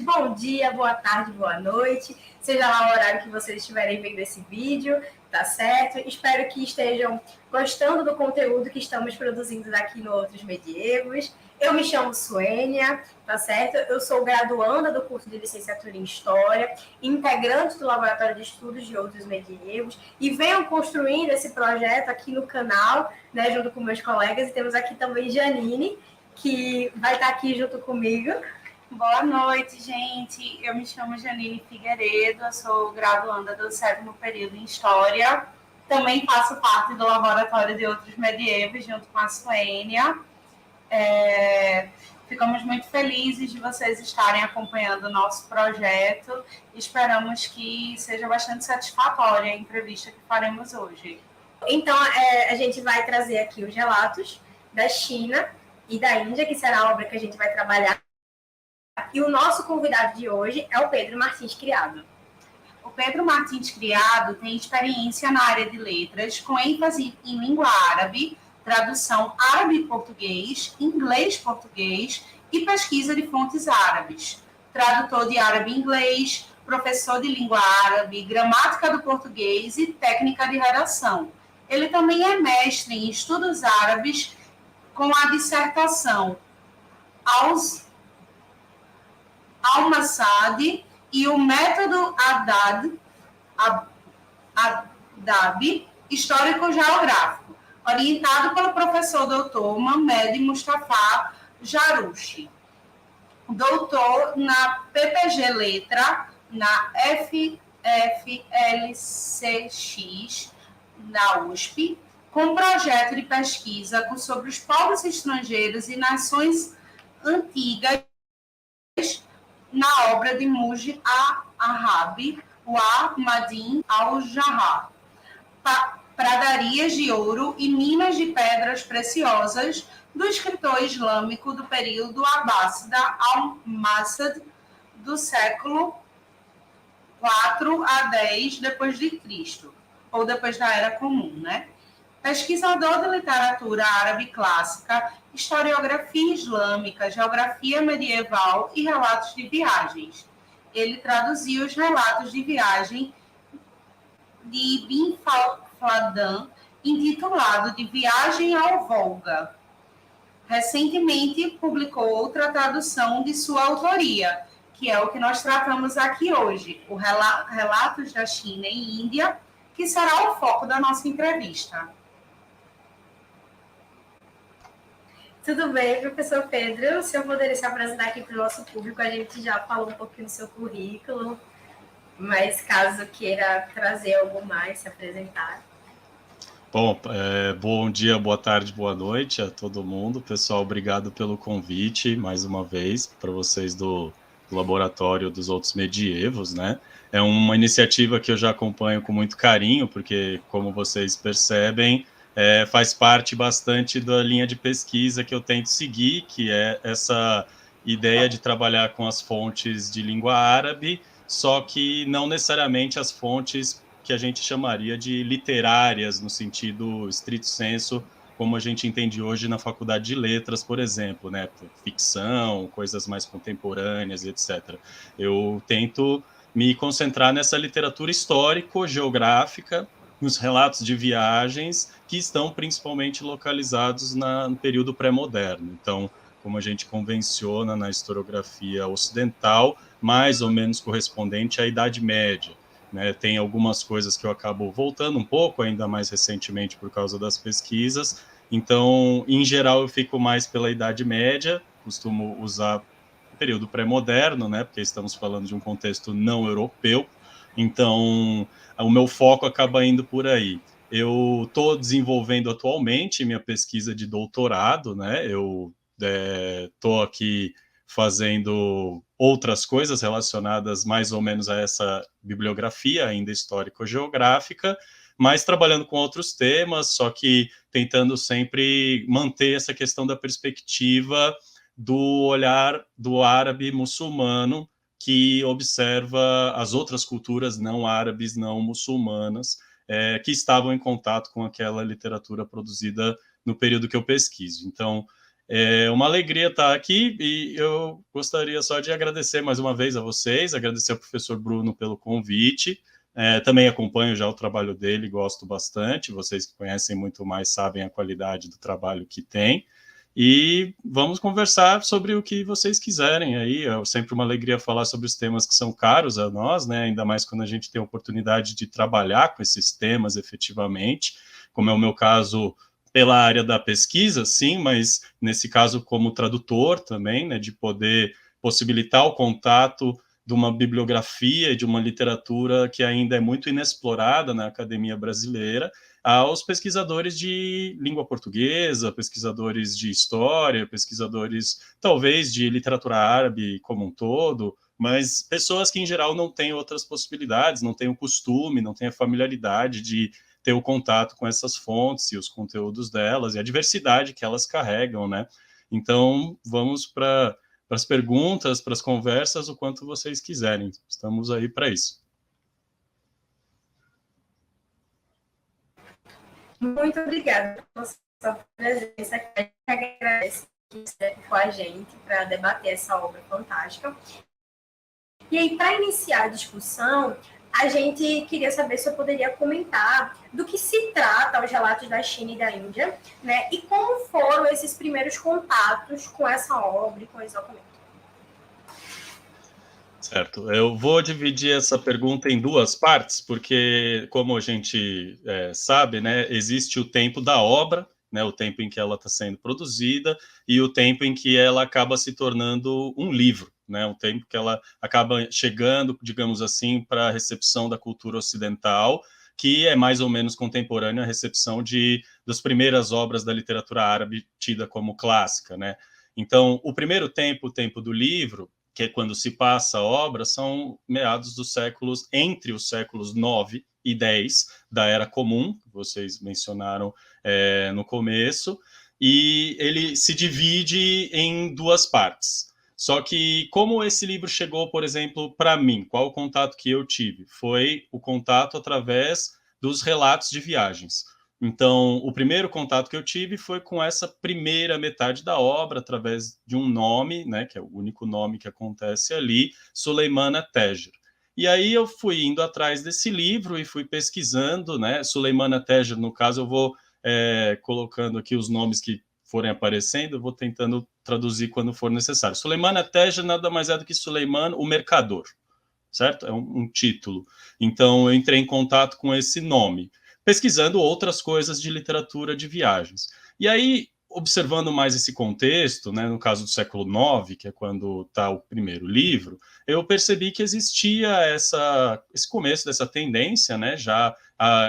bom dia, boa tarde, boa noite, seja lá o horário que vocês estiverem vendo esse vídeo, tá certo? Espero que estejam gostando do conteúdo que estamos produzindo aqui no Outros Medievos. Eu me chamo Suênia, tá certo? Eu sou graduanda do curso de licenciatura em História, integrante do Laboratório de Estudos de Outros Medievos, e venho construindo esse projeto aqui no canal, né, junto com meus colegas, e temos aqui também Janine, que vai estar aqui junto comigo. Boa noite, gente. Eu me chamo Janine Figueiredo, eu sou graduanda do 7º período em História. Também faço parte do Laboratório de Outros Medievos, junto com a Suênia. Ficamos muito felizes de vocês estarem acompanhando o nosso projeto. Esperamos que seja bastante satisfatória a entrevista que faremos hoje. Então, a gente vai trazer aqui os relatos da China e da Índia, que será a obra que a gente vai trabalhar. E o nosso convidado de hoje é o Pedro Martins Criado. O Pedro Martins Criado tem experiência na área de letras, com ênfase em língua árabe, tradução árabe-português, inglês-português e pesquisa de fontes árabes. Tradutor de árabe-inglês, professor de língua árabe, gramática do português e técnica de redação. Ele também é mestre em estudos árabes com a dissertação Al-Masad e o método Haddad histórico-geográfico, orientado pelo professor doutor Mohamed Mustafa Jarouchi. Doutor na PPG Letra, na FFLCX, na USP, com projeto de pesquisa sobre os povos estrangeiros e nações antigas na obra de Muji Arabi, wa Madin al-Jahar, Pradarias de Ouro e Minas de Pedras Preciosas, do escritor islâmico do período Abássida al-Massad, do século 4 a 10 depois de Cristo, ou depois da Era Comum, né? Pesquisador de literatura árabe clássica, historiografia islâmica, geografia medieval e relatos de viagens. Ele traduziu os relatos de viagem de Ibn Fladdan, intitulado de Viagem ao Volga. Recentemente, publicou outra tradução de sua autoria, que é o que nós tratamos aqui hoje, o Relatos da China e Índia, que será o foco da nossa entrevista. Tudo bem, professor Pedro? O senhor poderia se apresentar aqui para o nosso público? A gente já falou um pouquinho do seu currículo, mas caso queira trazer algo mais, se apresentar. Bom, bom dia, boa tarde, boa noite a todo mundo. Pessoal, obrigado pelo convite, mais uma vez, para vocês do Laboratório dos Outros Medievos, né? É uma iniciativa que eu já acompanho com muito carinho, porque, como vocês percebem, faz parte bastante da linha de pesquisa que eu tento seguir, que é essa ideia de trabalhar com as fontes de língua árabe, só que não necessariamente as fontes que a gente chamaria de literárias, no sentido estrito sensu, como a gente entende hoje na Faculdade de Letras, por exemplo, né? Ficção, coisas mais contemporâneas, etc. Eu tento me concentrar nessa literatura histórico-geográfica, nos relatos de viagens, que estão principalmente localizados no período pré-moderno. Então, como a gente convenciona na historiografia ocidental, mais ou menos correspondente à Idade Média. Né? Tem algumas coisas que eu acabo voltando um pouco, ainda mais recentemente por causa das pesquisas. Então, em geral, eu fico mais pela Idade Média, costumo usar o período pré-moderno, né? Porque estamos falando de um contexto não europeu. Então, o meu foco acaba indo por aí. Eu estou desenvolvendo atualmente minha pesquisa de doutorado, né? Eu estou aqui fazendo outras coisas relacionadas mais ou menos a essa bibliografia ainda histórico-geográfica, mas trabalhando com outros temas, só que tentando sempre manter essa questão da perspectiva do olhar do árabe muçulmano, que observa as outras culturas não árabes, não muçulmanas, que estavam em contato com aquela literatura produzida no período que eu pesquiso. Então, É uma alegria estar aqui e eu gostaria só de agradecer mais uma vez a vocês, agradecer ao professor Bruno pelo convite. Também acompanho já o trabalho dele, gosto bastante. Vocês que conhecem muito mais sabem a qualidade do trabalho que tem. E vamos conversar sobre o que vocês quiserem aí. É sempre uma alegria falar sobre os temas que são caros a nós, né? Ainda mais quando a gente tem a oportunidade de trabalhar com esses temas efetivamente, como é o meu caso pela área da pesquisa, sim, mas nesse caso como tradutor também, né, de poder possibilitar o contato de uma bibliografia, de uma literatura que ainda é muito inexplorada na academia brasileira, aos pesquisadores de língua portuguesa, pesquisadores de história, pesquisadores talvez de literatura árabe como um todo, mas pessoas que em geral não têm outras possibilidades, não têm o costume, não têm a familiaridade de ter o contato com essas fontes e os conteúdos delas e a diversidade que elas carregam, né? Então, vamos para as perguntas, para as conversas, o quanto vocês quiserem. Estamos aí para isso. Muito obrigada pela sua presença aqui. Agradeço que você com a gente para debater essa obra fantástica. E aí, para iniciar a discussão, a gente queria saber se eu poderia comentar do que se trata os relatos da China e da Índia, né? E como foram esses primeiros contatos com essa obra e com esse documento. Certo. Eu vou dividir essa pergunta em duas partes, porque, como a gente sabe, né, existe o tempo da obra, né, o tempo em que ela está sendo produzida, e o tempo em que ela acaba se tornando um livro, né, o tempo que ela acaba chegando, digamos assim, para a recepção da cultura ocidental, que é mais ou menos contemporânea à recepção das primeiras obras da literatura árabe tida como clássica, né. Então, o primeiro tempo, o tempo do livro, que é quando se passa a obra, são meados dos séculos, entre os séculos 9 e 10 da Era Comum, que vocês mencionaram no começo, e ele se divide em duas partes. Só que como esse livro chegou, por exemplo, para mim, qual o contato que eu tive? Foi o contato através dos relatos de viagens. Então, o primeiro contato que eu tive foi com essa primeira metade da obra, através de um nome, né, que é o único nome que acontece ali, Suleimana Tejer. E aí eu fui indo atrás desse livro e fui pesquisando, né, Suleimana Tejer, no caso eu vou colocando aqui os nomes que forem aparecendo, eu vou tentando traduzir quando for necessário. Suleimana Tejer nada mais é do que Suleiman, o Mercador, certo? É um título. Então eu entrei em contato com esse nome, pesquisando outras coisas de literatura de viagens. E aí, observando mais esse contexto, né, no caso do século IX, que é quando está o primeiro livro, eu percebi que existia esse começo dessa tendência, né, já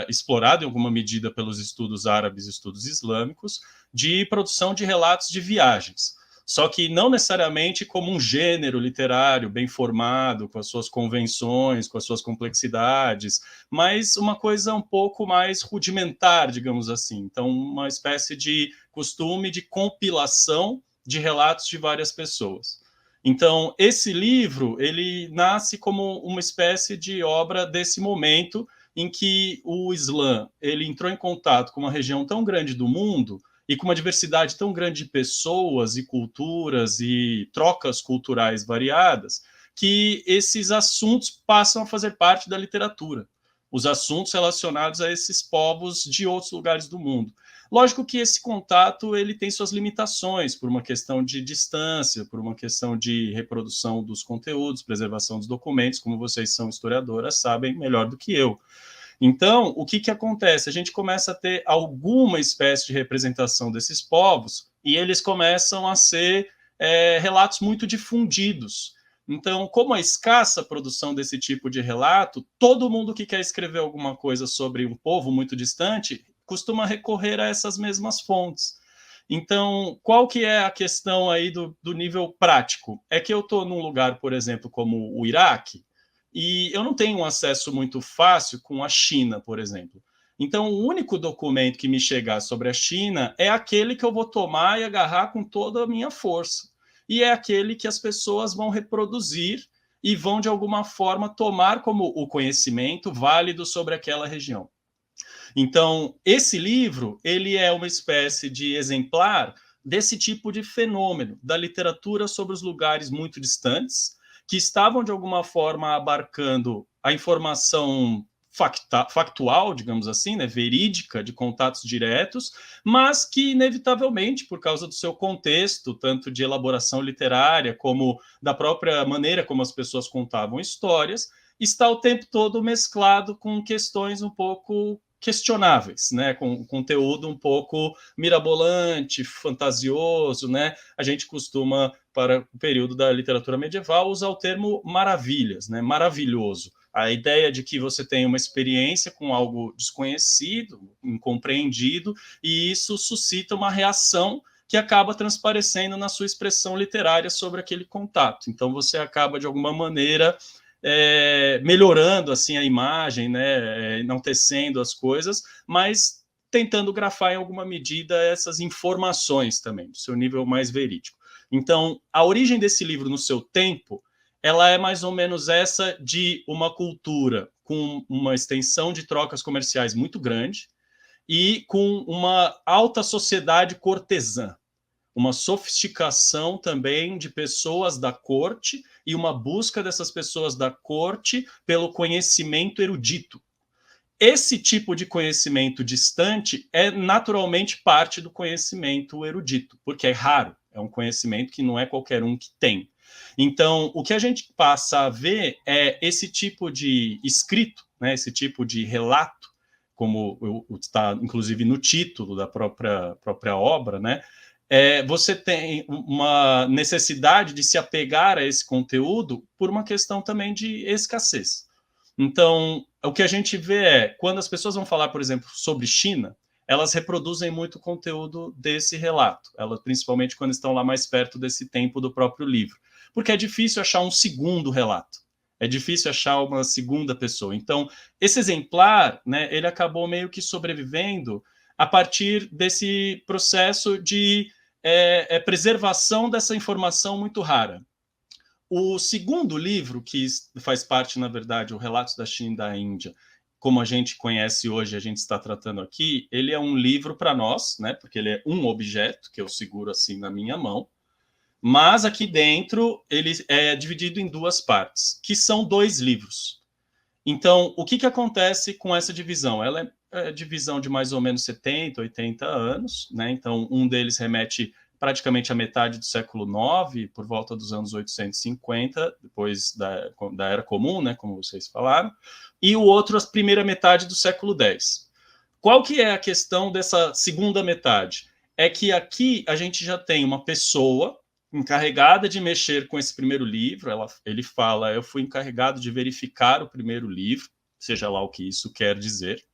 explorado em alguma medida pelos estudos árabes e estudos islâmicos, de produção de relatos de viagens. Só que não necessariamente como um gênero literário bem formado, com as suas convenções, com as suas complexidades, mas uma coisa um pouco mais rudimentar, digamos assim. Então, uma espécie de costume de compilação de relatos de várias pessoas. Então, esse livro, ele nasce como uma espécie de obra desse momento em que o Islã ele entrou em contato com uma região tão grande do mundo e com uma diversidade tão grande de pessoas e culturas e trocas culturais variadas, que esses assuntos passam a fazer parte da literatura. Os assuntos relacionados a esses povos de outros lugares do mundo. Lógico que esse contato ele tem suas limitações, por uma questão de distância, por uma questão de reprodução dos conteúdos, preservação dos documentos, como vocês são historiadoras, sabem melhor do que eu. Então, o que acontece? A gente começa a ter alguma espécie de representação desses povos e eles começam a ser relatos muito difundidos. Então, como a escassa produção desse tipo de relato, todo mundo que quer escrever alguma coisa sobre um povo muito distante costuma recorrer a essas mesmas fontes. Então, qual que é a questão aí do nível prático? É que eu estou num lugar, por exemplo, como o Iraque, e eu não tenho um acesso muito fácil com a China, por exemplo. Então, o único documento que me chegar sobre a China é aquele que eu vou tomar e agarrar com toda a minha força. E é aquele que as pessoas vão reproduzir e vão, de alguma forma, tomar como o conhecimento válido sobre aquela região. Então, esse livro, ele é uma espécie de exemplar desse tipo de fenômeno, da literatura sobre os lugares muito distantes, que estavam, de alguma forma, abarcando a informação factual, digamos assim, né, verídica, de contatos diretos, mas que, inevitavelmente, por causa do seu contexto, tanto de elaboração literária, como da própria maneira como as pessoas contavam histórias, está o tempo todo mesclado com questões um pouco questionáveis, né, com conteúdo um pouco mirabolante, fantasioso, né? A gente costuma, para o período da literatura medieval, usar o termo maravilhas, né? Maravilhoso. A ideia de que você tem uma experiência com algo desconhecido, incompreendido, e isso suscita uma reação que acaba transparecendo na sua expressão literária sobre aquele contato. Então você acaba, de alguma maneira, melhorando assim a imagem, né, enaltecendo as coisas, mas tentando grafar em alguma medida essas informações também, do seu nível mais verídico. Então, a origem desse livro no seu tempo, ela é mais ou menos essa de uma cultura com uma extensão de trocas comerciais muito grande e com uma alta sociedade cortesã, uma sofisticação também de pessoas da corte e uma busca dessas pessoas da corte pelo conhecimento erudito. Esse tipo de conhecimento distante é naturalmente parte do conhecimento erudito, porque é raro, é um conhecimento que não é qualquer um que tem. Então, o que a gente passa a ver é esse tipo de escrito, né, esse tipo de relato, como está inclusive no título da própria obra, né? Você tem uma necessidade de se apegar a esse conteúdo por uma questão também de escassez. Então, o que a gente vê é, quando as pessoas vão falar, por exemplo, sobre China, elas reproduzem muito conteúdo desse relato, elas, principalmente quando estão lá mais perto desse tempo do próprio livro, porque é difícil achar um segundo relato, é difícil achar uma segunda pessoa. Então, esse exemplar, né, ele acabou meio que sobrevivendo a partir desse processo de preservação dessa informação muito rara. O segundo livro, que faz parte, na verdade, o Relatos da China e da Índia, como a gente conhece hoje, a gente está tratando aqui, ele é um livro para nós, né, porque ele é um objeto que eu seguro assim na minha mão, mas aqui dentro ele é dividido em duas partes, que são 2 livros. Então, o que acontece com essa divisão? Ela é divisão de mais ou menos 70, 80 anos, né? Então, um deles remete praticamente à metade do século IX, por volta dos anos 850, depois da Era Comum, né, como vocês falaram, e o outro, a primeira metade do século X. Qual que é a questão dessa segunda metade? É que aqui a gente já tem uma pessoa encarregada de mexer com esse primeiro livro. Ele fala, eu fui encarregado de verificar o primeiro livro, seja lá o que isso quer dizer.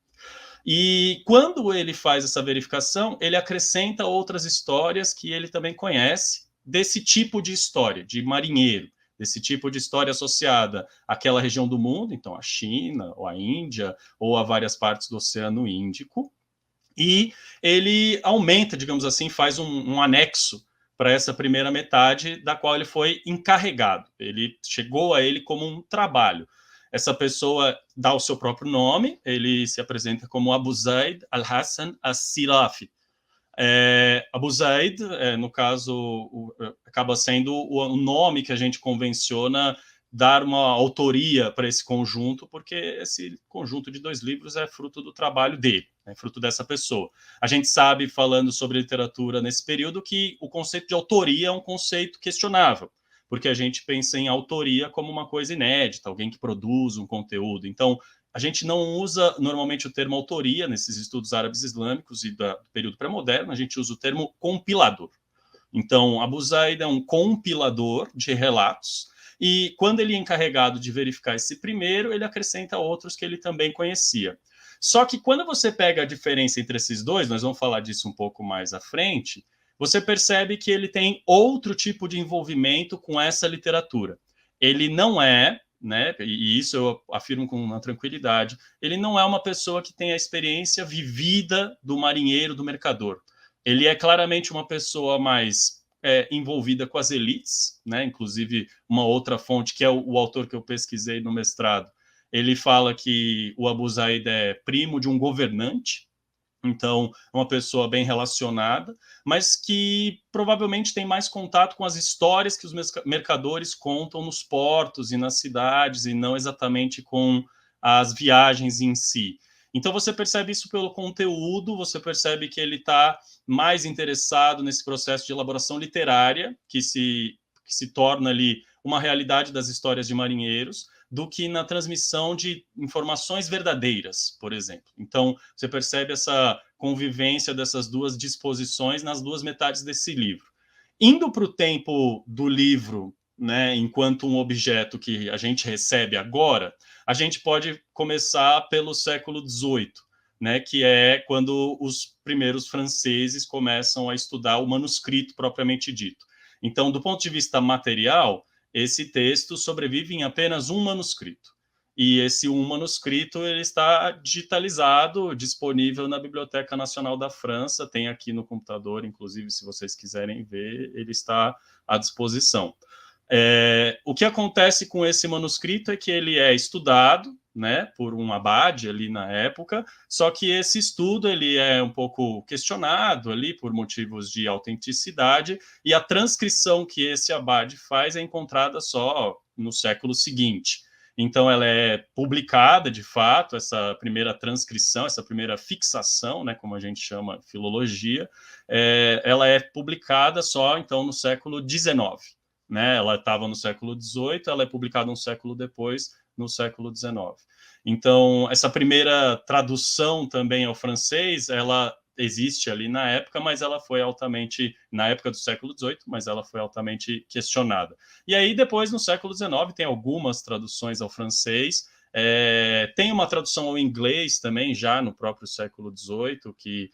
E quando ele faz essa verificação, ele acrescenta outras histórias que ele também conhece, desse tipo de história, de marinheiro, desse tipo de história associada àquela região do mundo, então a China, ou a Índia, ou a várias partes do Oceano Índico. E ele aumenta, digamos assim, faz um anexo para essa primeira metade, da qual ele foi encarregado. Ele chegou a ele como um trabalho. Essa pessoa dá o seu próprio nome, ele se apresenta como Abu Zaid al-Hassan as-Sirafi. Abu Zaid, no caso, acaba sendo o nome que a gente convenciona dar uma autoria para esse conjunto, porque esse conjunto de 2 livros é fruto do trabalho dele, é fruto dessa pessoa. A gente sabe, falando sobre literatura nesse período, que o conceito de autoria é um conceito questionável, porque a gente pensa em autoria como uma coisa inédita, alguém que produz um conteúdo. Então, a gente não usa normalmente o termo autoria nesses estudos árabes islâmicos e do período pré-moderno, a gente usa o termo compilador. Então, Abu Zaid é um compilador de relatos, e quando ele é encarregado de verificar esse primeiro, ele acrescenta outros que ele também conhecia. Só que quando você pega a diferença entre esses dois, nós vamos falar disso um pouco mais à frente, você percebe que ele tem outro tipo de envolvimento com essa literatura. Ele não é, né, e isso eu afirmo com uma tranquilidade, ele não é uma pessoa que tem a experiência vivida do marinheiro, do mercador. Ele é claramente uma pessoa mais envolvida com as elites, né? Inclusive uma outra fonte, que é o autor que eu pesquisei no mestrado, ele fala que o Abu Zaid é primo de um governante, Então, uma pessoa bem relacionada, mas que provavelmente tem mais contato com as histórias que os mercadores contam nos portos e nas cidades, e não exatamente com as viagens em si. Então, você percebe isso pelo conteúdo, você percebe que ele está mais interessado nesse processo de elaboração literária, que se torna ali uma realidade das histórias de marinheiros, do que na transmissão de informações verdadeiras, por exemplo. Então, você percebe essa convivência dessas duas disposições nas duas metades desse livro. Indo para o tempo do livro, né, enquanto um objeto que a gente recebe agora, a gente pode começar pelo século XVIII, né, que é quando os primeiros franceses começam a estudar o manuscrito propriamente dito. Então, do ponto de vista material, esse texto sobrevive em apenas um manuscrito. E esse um manuscrito ele está digitalizado, disponível na Biblioteca Nacional da França, tem aqui no computador, inclusive, se vocês quiserem ver, ele está à disposição. O que acontece com esse manuscrito é que ele é estudado, né, por um abade ali na época, só que esse estudo ele é um pouco questionado ali por motivos de autenticidade, e a transcrição que esse abade faz é encontrada só no século seguinte. Então ela é publicada, de fato, essa primeira transcrição, essa primeira fixação, né, como a gente chama filologia, ela é publicada só então no século XIX. Né? Ela estava no século XVIII, ela é publicada um século depois, no século XIX. Então, essa primeira tradução também ao francês, ela existe ali na época, mas ela foi altamente, na época do século XVIII, mas ela foi altamente questionada. E aí, depois, no século XIX, tem algumas traduções ao francês, tem uma tradução ao inglês também, já no próprio século XVIII, que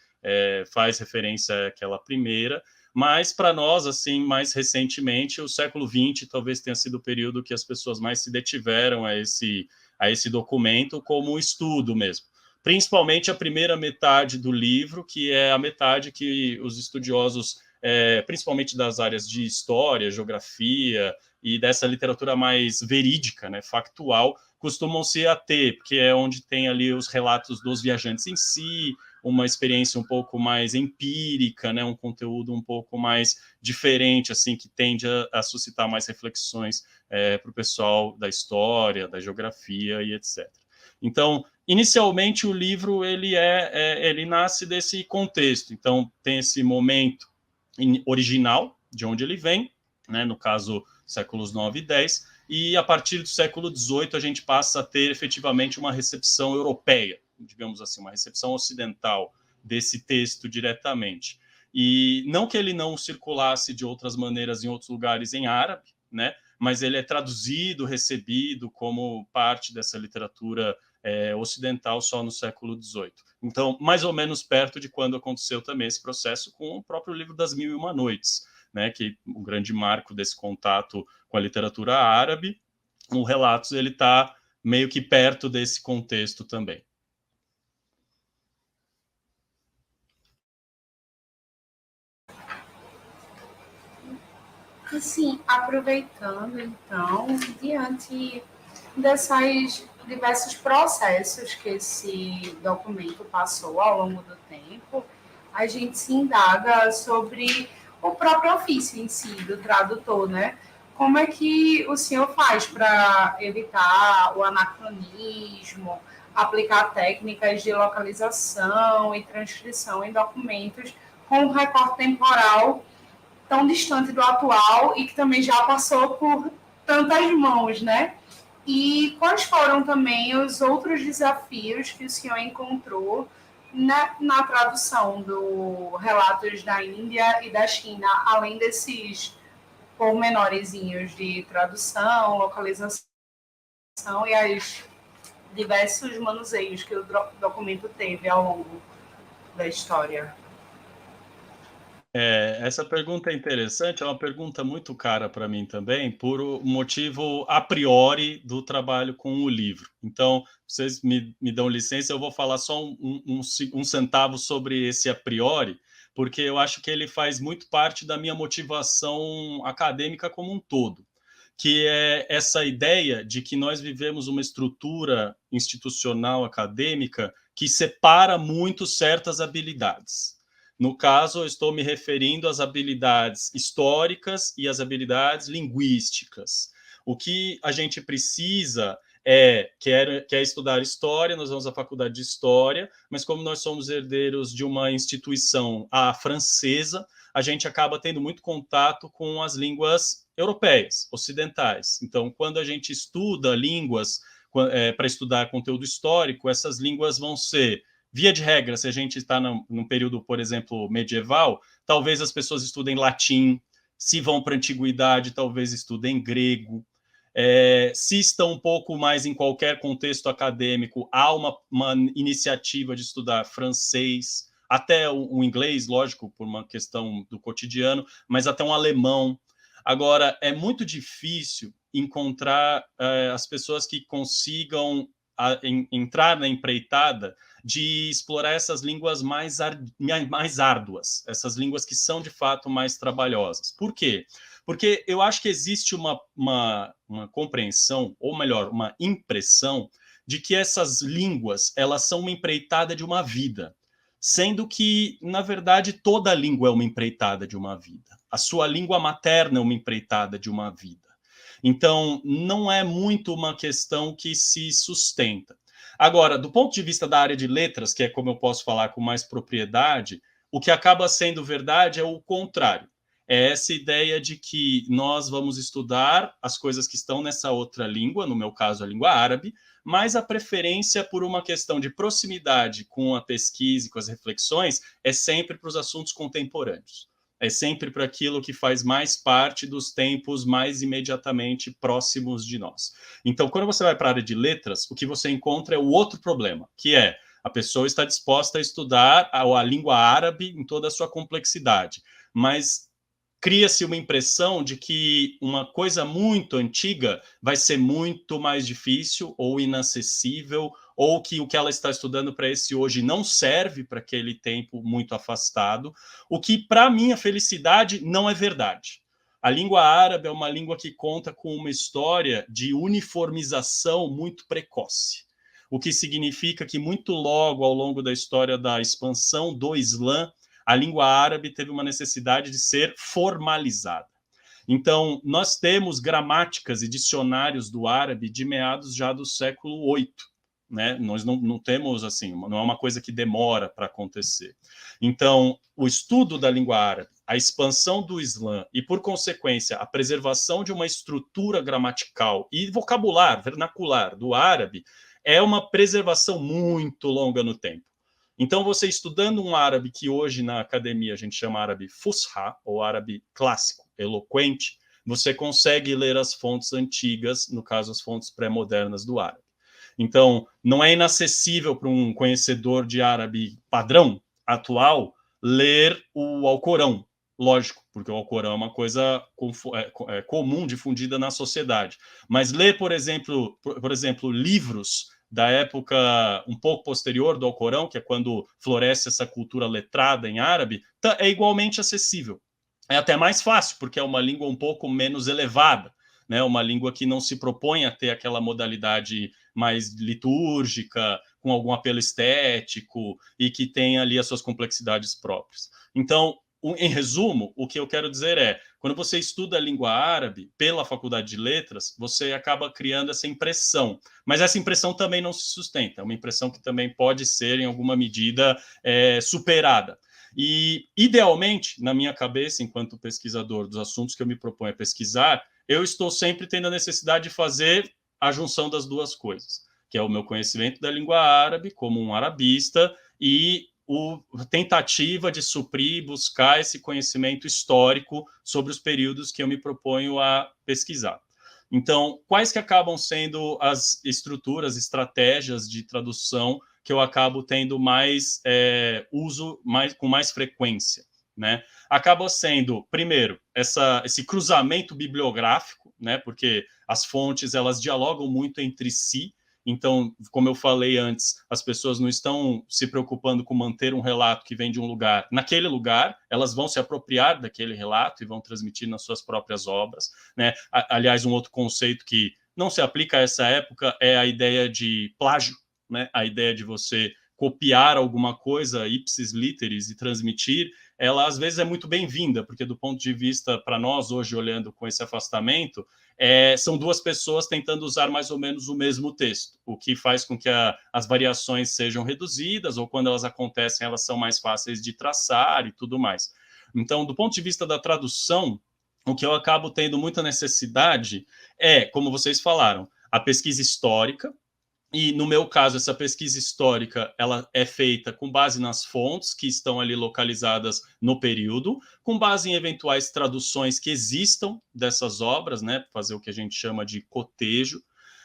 faz referência àquela primeira, mas para nós, assim, mais recentemente, o século XX talvez tenha sido o período que as pessoas mais se detiveram a esse documento como estudo mesmo. Principalmente a primeira metade do livro, que é a metade que os estudiosos, principalmente das áreas de história, geografia e dessa literatura mais verídica, né, factual, costumam se ater, porque é onde tem ali os relatos dos viajantes em si, uma experiência um pouco mais empírica, né, um conteúdo um pouco mais diferente, assim, que tende a suscitar mais reflexões para o pessoal da história, da geografia e etc. Então, inicialmente o livro ele nasce desse contexto. Então, tem esse momento original de onde ele vem, né, no caso séculos 9 e 10, e a partir do século 18 a gente passa a ter efetivamente uma recepção europeia, digamos assim, uma recepção ocidental desse texto diretamente. E não que ele não circulasse de outras maneiras em outros lugares em árabe, né? Mas ele é traduzido, recebido como parte dessa literatura ocidental só no século XVIII. Então, mais ou menos perto de quando aconteceu também esse processo com o próprio livro das Mil e Uma Noites, né? Que o grande marco desse contato com a literatura árabe, o Relatos ele está meio que perto desse contexto também. Assim, aproveitando, então, diante desses diversos processos que esse documento passou ao longo do tempo, a gente se indaga sobre o próprio ofício em si, do tradutor, né? Como é que o senhor faz para evitar o anacronismo, aplicar técnicas de localização e transcrição em documentos com um recorte temporal tão distante do atual e que também já passou por tantas mãos, né? E quais foram também os outros desafios que o senhor encontrou na tradução do Relatos da Índia e da China, além desses pormenorezinhos de tradução, localização e as diversos manuseios que o documento teve ao longo da história? Essa pergunta é interessante, é uma pergunta muito cara para mim também, por um motivo a priori do trabalho com o livro. Então, vocês me dão licença, eu vou falar só um centavo sobre esse a priori, porque eu acho que ele faz muito parte da minha motivação acadêmica como um todo, que é essa ideia de que nós vivemos uma estrutura institucional acadêmica que separa muito certas habilidades. No caso, eu estou me referindo às habilidades históricas e às habilidades linguísticas. O que a gente precisa quer estudar história, nós vamos à faculdade de história, mas como nós somos herdeiros de uma instituição, a francesa, a gente acaba tendo muito contato com as línguas europeias, ocidentais. Então, quando a gente estuda línguas para estudar conteúdo histórico, essas línguas vão ser, via de regra, se a gente está num período, por exemplo, medieval, talvez as pessoas estudem latim, se vão para a antiguidade, talvez estudem grego. Se estão um pouco mais em qualquer contexto acadêmico, há uma iniciativa de estudar francês, até o inglês, lógico, por uma questão do cotidiano, mas até um alemão. Agora, é muito difícil encontrar as pessoas que consigam entrar na empreitada de explorar essas línguas mais árduas, essas línguas que são, de fato, mais trabalhosas. Por quê? Porque eu acho que existe uma compreensão, ou melhor, uma impressão de que essas línguas, elas são uma empreitada de uma vida, sendo que, na verdade, toda língua é uma empreitada de uma vida. A sua língua materna é uma empreitada de uma vida. Então, não é muito uma questão que se sustenta. Agora, do ponto de vista da área de letras, que é como eu posso falar com mais propriedade, o que acaba sendo verdade é o contrário. É essa ideia de que nós vamos estudar as coisas que estão nessa outra língua, no meu caso a língua árabe, mas a preferência por uma questão de proximidade com a pesquisa e com as reflexões é sempre para os assuntos contemporâneos. É sempre para aquilo que faz mais parte dos tempos mais imediatamente próximos de nós. Então, quando você vai para a área de letras, o que você encontra é o outro problema, que é a pessoa está disposta a estudar a língua árabe em toda a sua complexidade, mas cria-se uma impressão de que uma coisa muito antiga vai ser muito mais difícil ou inacessível, ou que o que ela está estudando para esse hoje não serve para aquele tempo muito afastado, o que, para minha felicidade, não é verdade. A língua árabe é uma língua que conta com uma história de uniformização muito precoce, o que significa que muito logo ao longo da história da expansão do Islã, a língua árabe teve uma necessidade de ser formalizada. Então, nós temos gramáticas e dicionários do árabe de meados já do século VIII. Né? Nós não temos, assim, não é uma coisa que demora para acontecer. Então, o estudo da língua árabe, a expansão do Islã e, por consequência, a preservação de uma estrutura gramatical e vocabular, vernacular do árabe é uma preservação muito longa no tempo. Então, você estudando um árabe que hoje na academia a gente chama árabe fusha, ou árabe clássico, eloquente, você consegue ler as fontes antigas, no caso, as fontes pré-modernas do árabe. Então, não é inacessível para um conhecedor de árabe padrão, atual, ler o Alcorão. Lógico, porque o Alcorão é uma coisa comum, difundida na sociedade. Mas ler, por exemplo, livros da época um pouco posterior do Alcorão, que é quando floresce essa cultura letrada em árabe, é igualmente acessível. É até mais fácil, porque é uma língua um pouco menos elevada, né? Uma língua que não se propõe a ter aquela modalidade mais litúrgica, com algum apelo estético, e que tem ali as suas complexidades próprias. Então, em resumo, o que eu quero dizer é, quando você estuda a língua árabe pela faculdade de letras, você acaba criando essa impressão, mas essa impressão também não se sustenta, é uma impressão que também pode ser, em alguma medida, superada. E, idealmente, na minha cabeça, enquanto pesquisador dos assuntos que eu me proponho a pesquisar, eu estou sempre tendo a necessidade de fazer a junção das duas coisas, que é o meu conhecimento da língua árabe, como um arabista, e a tentativa de suprir, buscar esse conhecimento histórico sobre os períodos que eu me proponho a pesquisar. Então, quais que acabam sendo as estruturas, estratégias de tradução que eu acabo tendo mais uso com mais frequência? Né? Acaba sendo, primeiro, esse cruzamento bibliográfico, né? Porque as fontes elas dialogam muito entre si. Então, como eu falei antes, as pessoas não estão se preocupando com manter um relato que vem de um lugar. Naquele lugar, elas vão se apropriar daquele relato e vão transmitir nas suas próprias obras. Né? Aliás, um outro conceito que não se aplica a essa época é a ideia de plágio, né? A ideia de você copiar alguma coisa ipsis literis e transmitir, ela às vezes é muito bem-vinda, porque do ponto de vista, para nós hoje, olhando com esse afastamento, são duas pessoas tentando usar mais ou menos o mesmo texto, o que faz com que as variações sejam reduzidas, ou quando elas acontecem, elas são mais fáceis de traçar e tudo mais. Então, do ponto de vista da tradução, o que eu acabo tendo muita necessidade como vocês falaram, a pesquisa histórica. E, no meu caso, essa pesquisa histórica ela é feita com base nas fontes que estão ali localizadas no período, com base em eventuais traduções que existam dessas obras, né, fazer o que a gente chama de cotejo,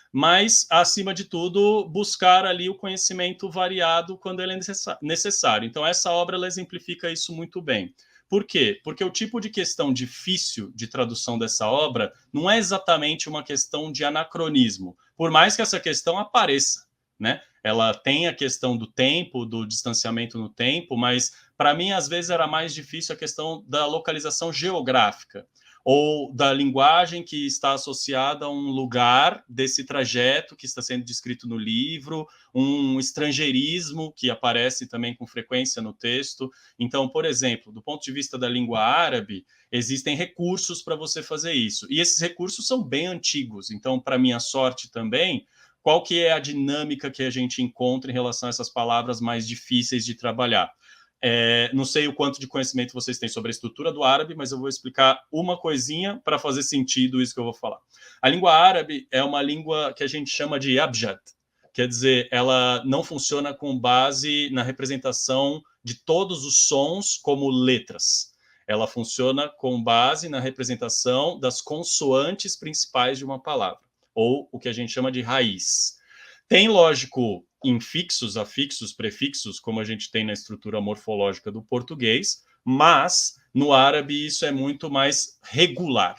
mas, acima de tudo, buscar ali o conhecimento variado quando ele é necessário. Então, essa obra ela exemplifica isso muito bem. Por quê? Porque o tipo de questão difícil de tradução dessa obra não é exatamente uma questão de anacronismo, por mais que essa questão apareça, né? Ela tem a questão do tempo, do distanciamento no tempo, mas para mim às vezes era mais difícil a questão da localização geográfica ou da linguagem que está associada a um lugar desse trajeto que está sendo descrito no livro, um estrangeirismo que aparece também com frequência no texto. Então, por exemplo, do ponto de vista da língua árabe, existem recursos para você fazer isso. E esses recursos são bem antigos. Então, para minha sorte também, qual que é a dinâmica que a gente encontra em relação a essas palavras mais difíceis de trabalhar? Não sei o quanto de conhecimento vocês têm sobre a estrutura do árabe, mas eu vou explicar uma coisinha para fazer sentido isso que eu vou falar. A língua árabe é uma língua que a gente chama de abjad, quer dizer, ela não funciona com base na representação de todos os sons como letras. Ela funciona com base na representação das consoantes principais de uma palavra, ou o que a gente chama de raiz. Tem, lógico, infixos, afixos, prefixos, como a gente tem na estrutura morfológica do português, mas no árabe isso é muito mais regular.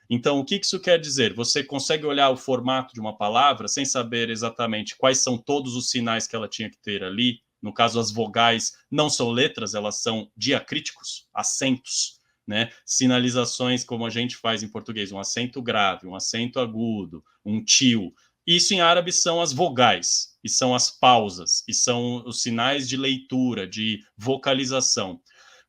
Então, o que isso quer dizer? Você consegue olhar o formato de uma palavra sem saber exatamente quais são todos os sinais que ela tinha que ter ali. No caso, as vogais não são letras, elas são diacríticos, acentos, né? Sinalizações como a gente faz em português, um acento grave, um acento agudo, um tio. Isso em árabe são as vogais, e são as pausas, e são os sinais de leitura, de vocalização.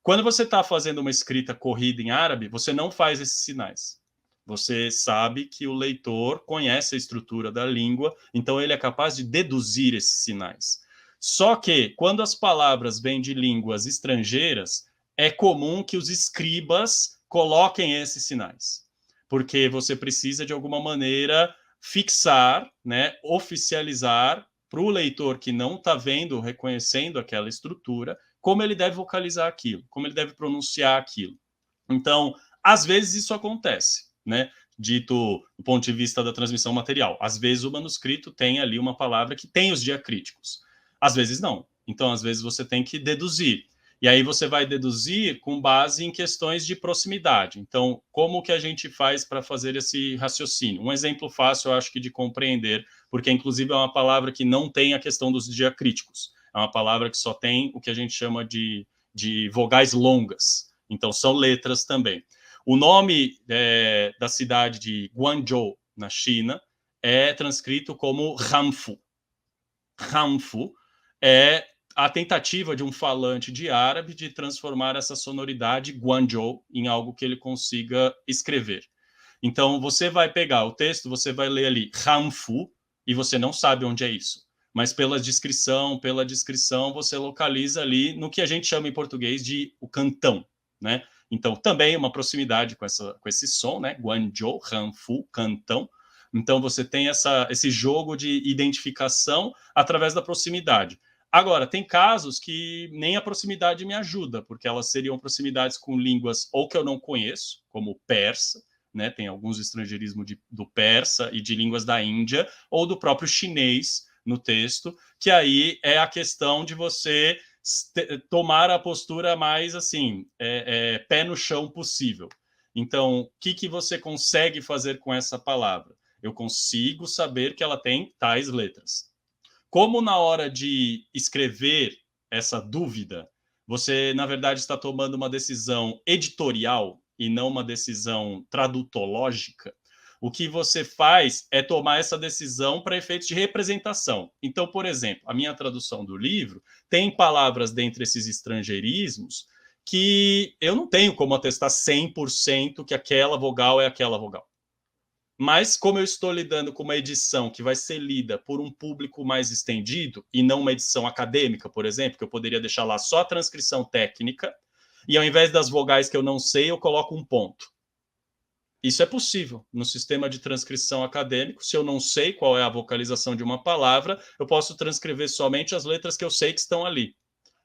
Quando você está fazendo uma escrita corrida em árabe, você não faz esses sinais. Você sabe que o leitor conhece a estrutura da língua, então ele é capaz de deduzir esses sinais. Só que, quando as palavras vêm de línguas estrangeiras, é comum que os escribas coloquem esses sinais, porque você precisa, de alguma maneira, fixar, né, oficializar para o leitor que não está vendo, reconhecendo aquela estrutura, como ele deve vocalizar aquilo, como ele deve pronunciar aquilo. Então, às vezes isso acontece, né? Dito do ponto de vista da transmissão material. Às vezes o manuscrito tem ali uma palavra que tem os diacríticos. Às vezes não. Então, às vezes você tem que deduzir. E aí você vai deduzir com base em questões de proximidade. Então, como que a gente faz para fazer esse raciocínio? Um exemplo fácil, eu acho que de compreender, porque inclusive é uma palavra que não tem a questão dos diacríticos. É uma palavra que só tem o que a gente chama de vogais longas. Então, são letras também. O nome da cidade de Guangzhou, na China, é transcrito como Hanfu. Hanfu é a tentativa de um falante de árabe de transformar essa sonoridade Guangzhou em algo que ele consiga escrever. Então, você vai pegar o texto, você vai ler ali Hanfu, e você não sabe onde é isso. Mas pela descrição, você localiza ali no que a gente chama em português de o cantão, né? Então, também uma proximidade com esse som, né? Guangzhou, Hanfu, cantão. Então, você tem esse jogo de identificação através da proximidade. Agora, tem casos que nem a proximidade me ajuda, porque elas seriam proximidades com línguas ou que eu não conheço, como o persa, né? Tem alguns estrangeirismos do persa e de línguas da Índia, ou do próprio chinês no texto, que aí é a questão de você tomar a postura mais assim, pé no chão possível. Então, o que você consegue fazer com essa palavra? Eu consigo saber que ela tem tais letras. Como na hora de escrever essa dúvida, você, na verdade, está tomando uma decisão editorial e não uma decisão tradutológica, O que você faz é tomar essa decisão para efeitos de representação. Então, por exemplo, a minha tradução do livro tem palavras dentre esses estrangeirismos que eu não tenho como atestar 100% que aquela vogal é aquela vogal. Mas como eu estou lidando com uma edição que vai ser lida por um público mais estendido, e não uma edição acadêmica, por exemplo, que eu poderia deixar lá só a transcrição técnica, e ao invés das vogais que eu não sei, eu coloco um ponto. Isso é possível no sistema de transcrição acadêmico. Se eu não sei qual é a vocalização de uma palavra, eu posso transcrever somente as letras que eu sei que estão ali.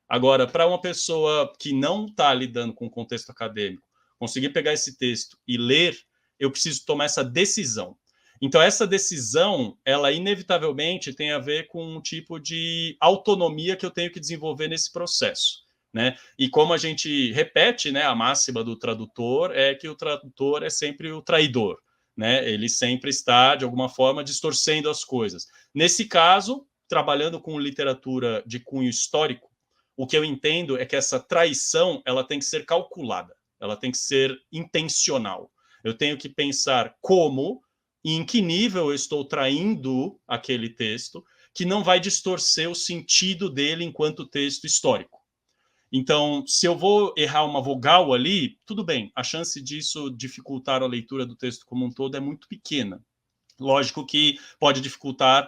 Agora, para uma pessoa que não está lidando com o contexto acadêmico, conseguir pegar esse texto e ler, eu preciso tomar essa decisão. Então, essa decisão, ela inevitavelmente tem a ver com um tipo de autonomia que eu tenho que desenvolver nesse processo. Né? E como a gente repete, né, a máxima do tradutor é que o tradutor é sempre o traidor. Né? Ele sempre está, de alguma forma, distorcendo as coisas. Nesse caso, trabalhando com literatura de cunho histórico, o que eu entendo é que essa traição ela tem que ser calculada, ela tem que ser intencional. Eu tenho que pensar como e em que nível eu estou traindo aquele texto, que não vai distorcer o sentido dele enquanto texto histórico. Então, se eu vou errar uma vogal ali, tudo bem, a chance disso dificultar a leitura do texto como um todo é muito pequena. Lógico que pode dificultar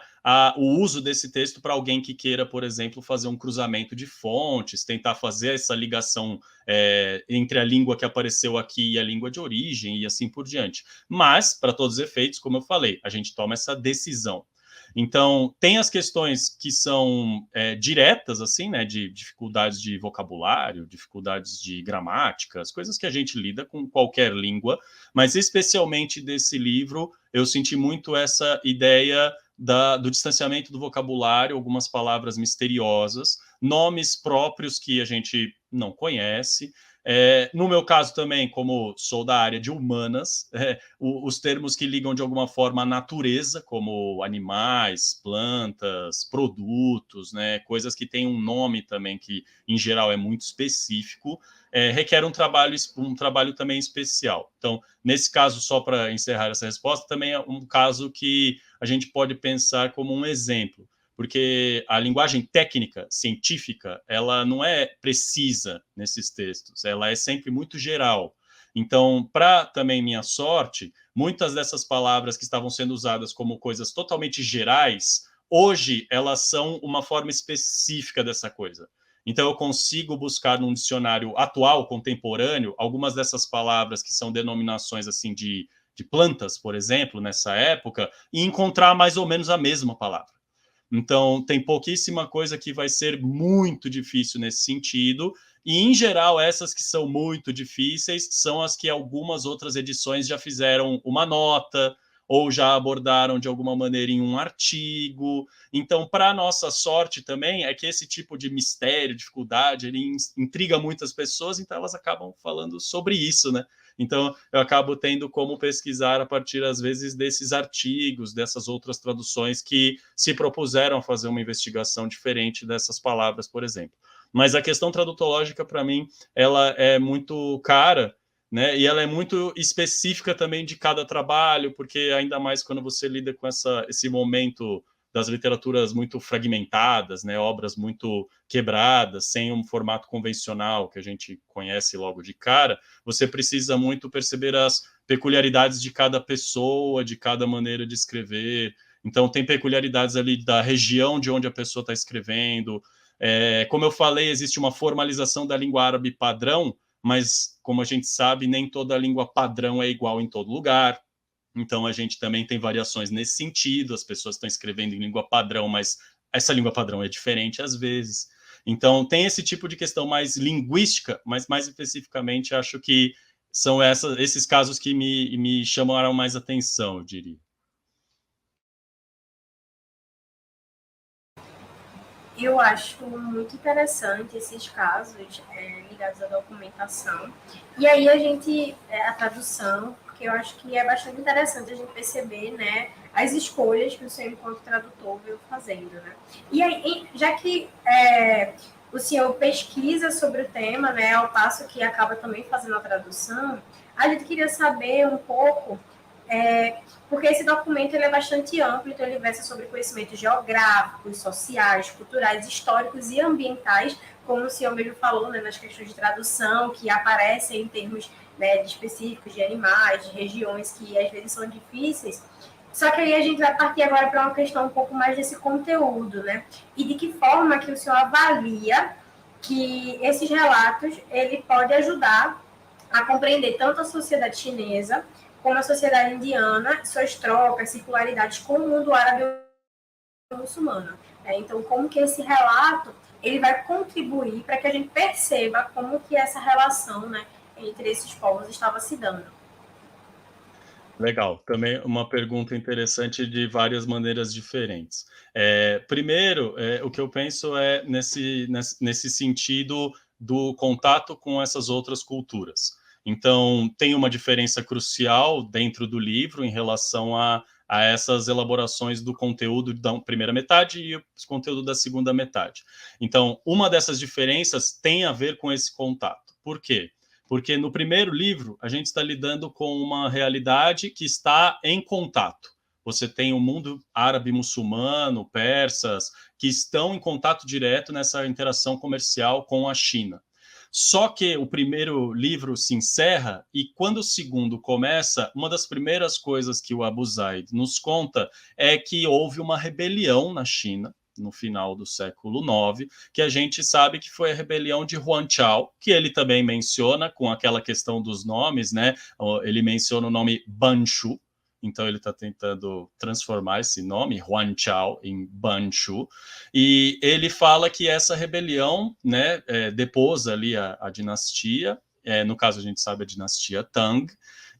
o uso desse texto para alguém que queira, por exemplo, fazer um cruzamento de fontes, tentar fazer essa ligação entre a língua que apareceu aqui e a língua de origem e assim por diante. Mas, para todos os efeitos, como eu falei, a gente toma essa decisão. Então, tem as questões que são diretas, assim, né, de dificuldades de vocabulário, dificuldades de gramática, as coisas que a gente lida com qualquer língua, mas especialmente desse livro, eu senti muito essa ideia do distanciamento do vocabulário, algumas palavras misteriosas, nomes próprios que a gente não conhece. No meu caso também, como sou da área de humanas, os termos que ligam de alguma forma à natureza, como animais, plantas, produtos, né, coisas que têm um nome também que, em geral, é muito específico, requer um trabalho também especial. Então, nesse caso, só para encerrar essa resposta, também é um caso que a gente pode pensar como um exemplo, porque a linguagem técnica, científica, ela não é precisa nesses textos, ela é sempre muito geral. Então, para também minha sorte, muitas dessas palavras que estavam sendo usadas como coisas totalmente gerais, hoje elas são uma forma específica dessa coisa. Então, eu consigo buscar num dicionário atual, contemporâneo, algumas dessas palavras que são denominações assim de plantas, por exemplo, nessa época, e encontrar mais ou menos a mesma palavra. Então, tem pouquíssima coisa que vai ser muito difícil nesse sentido, e, em geral, essas que são muito difíceis são as que algumas outras edições já fizeram uma nota, ou já abordaram de alguma maneira em um artigo. Então, para nossa sorte também, é que esse tipo de mistério, dificuldade, ele intriga muitas pessoas, então elas acabam falando sobre isso, né? Então, eu acabo tendo como pesquisar a partir, às vezes, desses artigos, dessas outras traduções que se propuseram a fazer uma investigação diferente dessas palavras, por exemplo. Mas a questão tradutológica, para mim, ela é muito cara, né? E ela é muito específica também de cada trabalho, porque ainda mais quando você lida com esse momento das literaturas muito fragmentadas, né, obras muito quebradas, sem um formato convencional que a gente conhece logo de cara, você precisa muito perceber as peculiaridades de cada pessoa, de cada maneira de escrever. Então, tem peculiaridades ali da região de onde a pessoa está escrevendo. Como eu falei, existe uma formalização da língua árabe padrão, mas, como a gente sabe, nem toda língua padrão é igual em todo lugar. Então, a gente também tem variações nesse sentido. As pessoas estão escrevendo em língua padrão, mas essa língua padrão é diferente às vezes. Então, tem esse tipo de questão mais linguística, mas mais especificamente acho que são esses casos que me chamaram mais atenção, eu diria. Eu acho muito interessante esses casos ligados à documentação. E aí a tradução, porque eu acho que é bastante interessante a gente perceber, né, as escolhas que o senhor, enquanto tradutor, veio fazendo, né? E aí, já que o senhor pesquisa sobre o tema, né, ao passo que acaba também fazendo a tradução, a gente queria saber um pouco porque esse documento ele é bastante amplo, então ele versa sobre conhecimentos geográficos, sociais, culturais, históricos e ambientais, como o senhor mesmo falou, né, nas questões de tradução, que aparecem em termos, né, de específicos de animais, de regiões que às vezes são difíceis. Só que aí a gente vai partir agora para uma questão um pouco mais desse conteúdo, né? E de que forma que o senhor avalia que esses relatos ele pode ajudar a compreender tanto a sociedade chinesa como a sociedade indiana, suas trocas, circularidades com o mundo árabe e muçulmano. Então, como que esse relato ele vai contribuir para que a gente perceba como que essa relação, né, entre esses povos estava se dando. Legal, também uma pergunta interessante de várias maneiras diferentes. Primeiro, o que eu penso é nesse sentido do contato com essas outras culturas. Então, tem uma diferença crucial dentro do livro em relação a essas elaborações do conteúdo da primeira metade e o conteúdo da segunda metade. Então, uma dessas diferenças tem a ver com esse contato. Por quê? Porque no primeiro livro, a gente está lidando com uma realidade que está em contato. Você tem o mundo árabe muçulmano, persas, que estão em contato direto nessa interação comercial com a China. Só que o primeiro livro se encerra e quando o segundo começa, uma das primeiras coisas que o Abu Zaid nos conta é que houve uma rebelião na China, no final do século IX, que a gente sabe que foi a rebelião de Huanchao, que ele também menciona com aquela questão dos nomes, né? Ele menciona o nome Banshu, então ele está tentando transformar esse nome, Huanchao, em Banshu, e ele fala que essa rebelião, né, depôs ali a dinastia, no caso a gente sabe a dinastia Tang,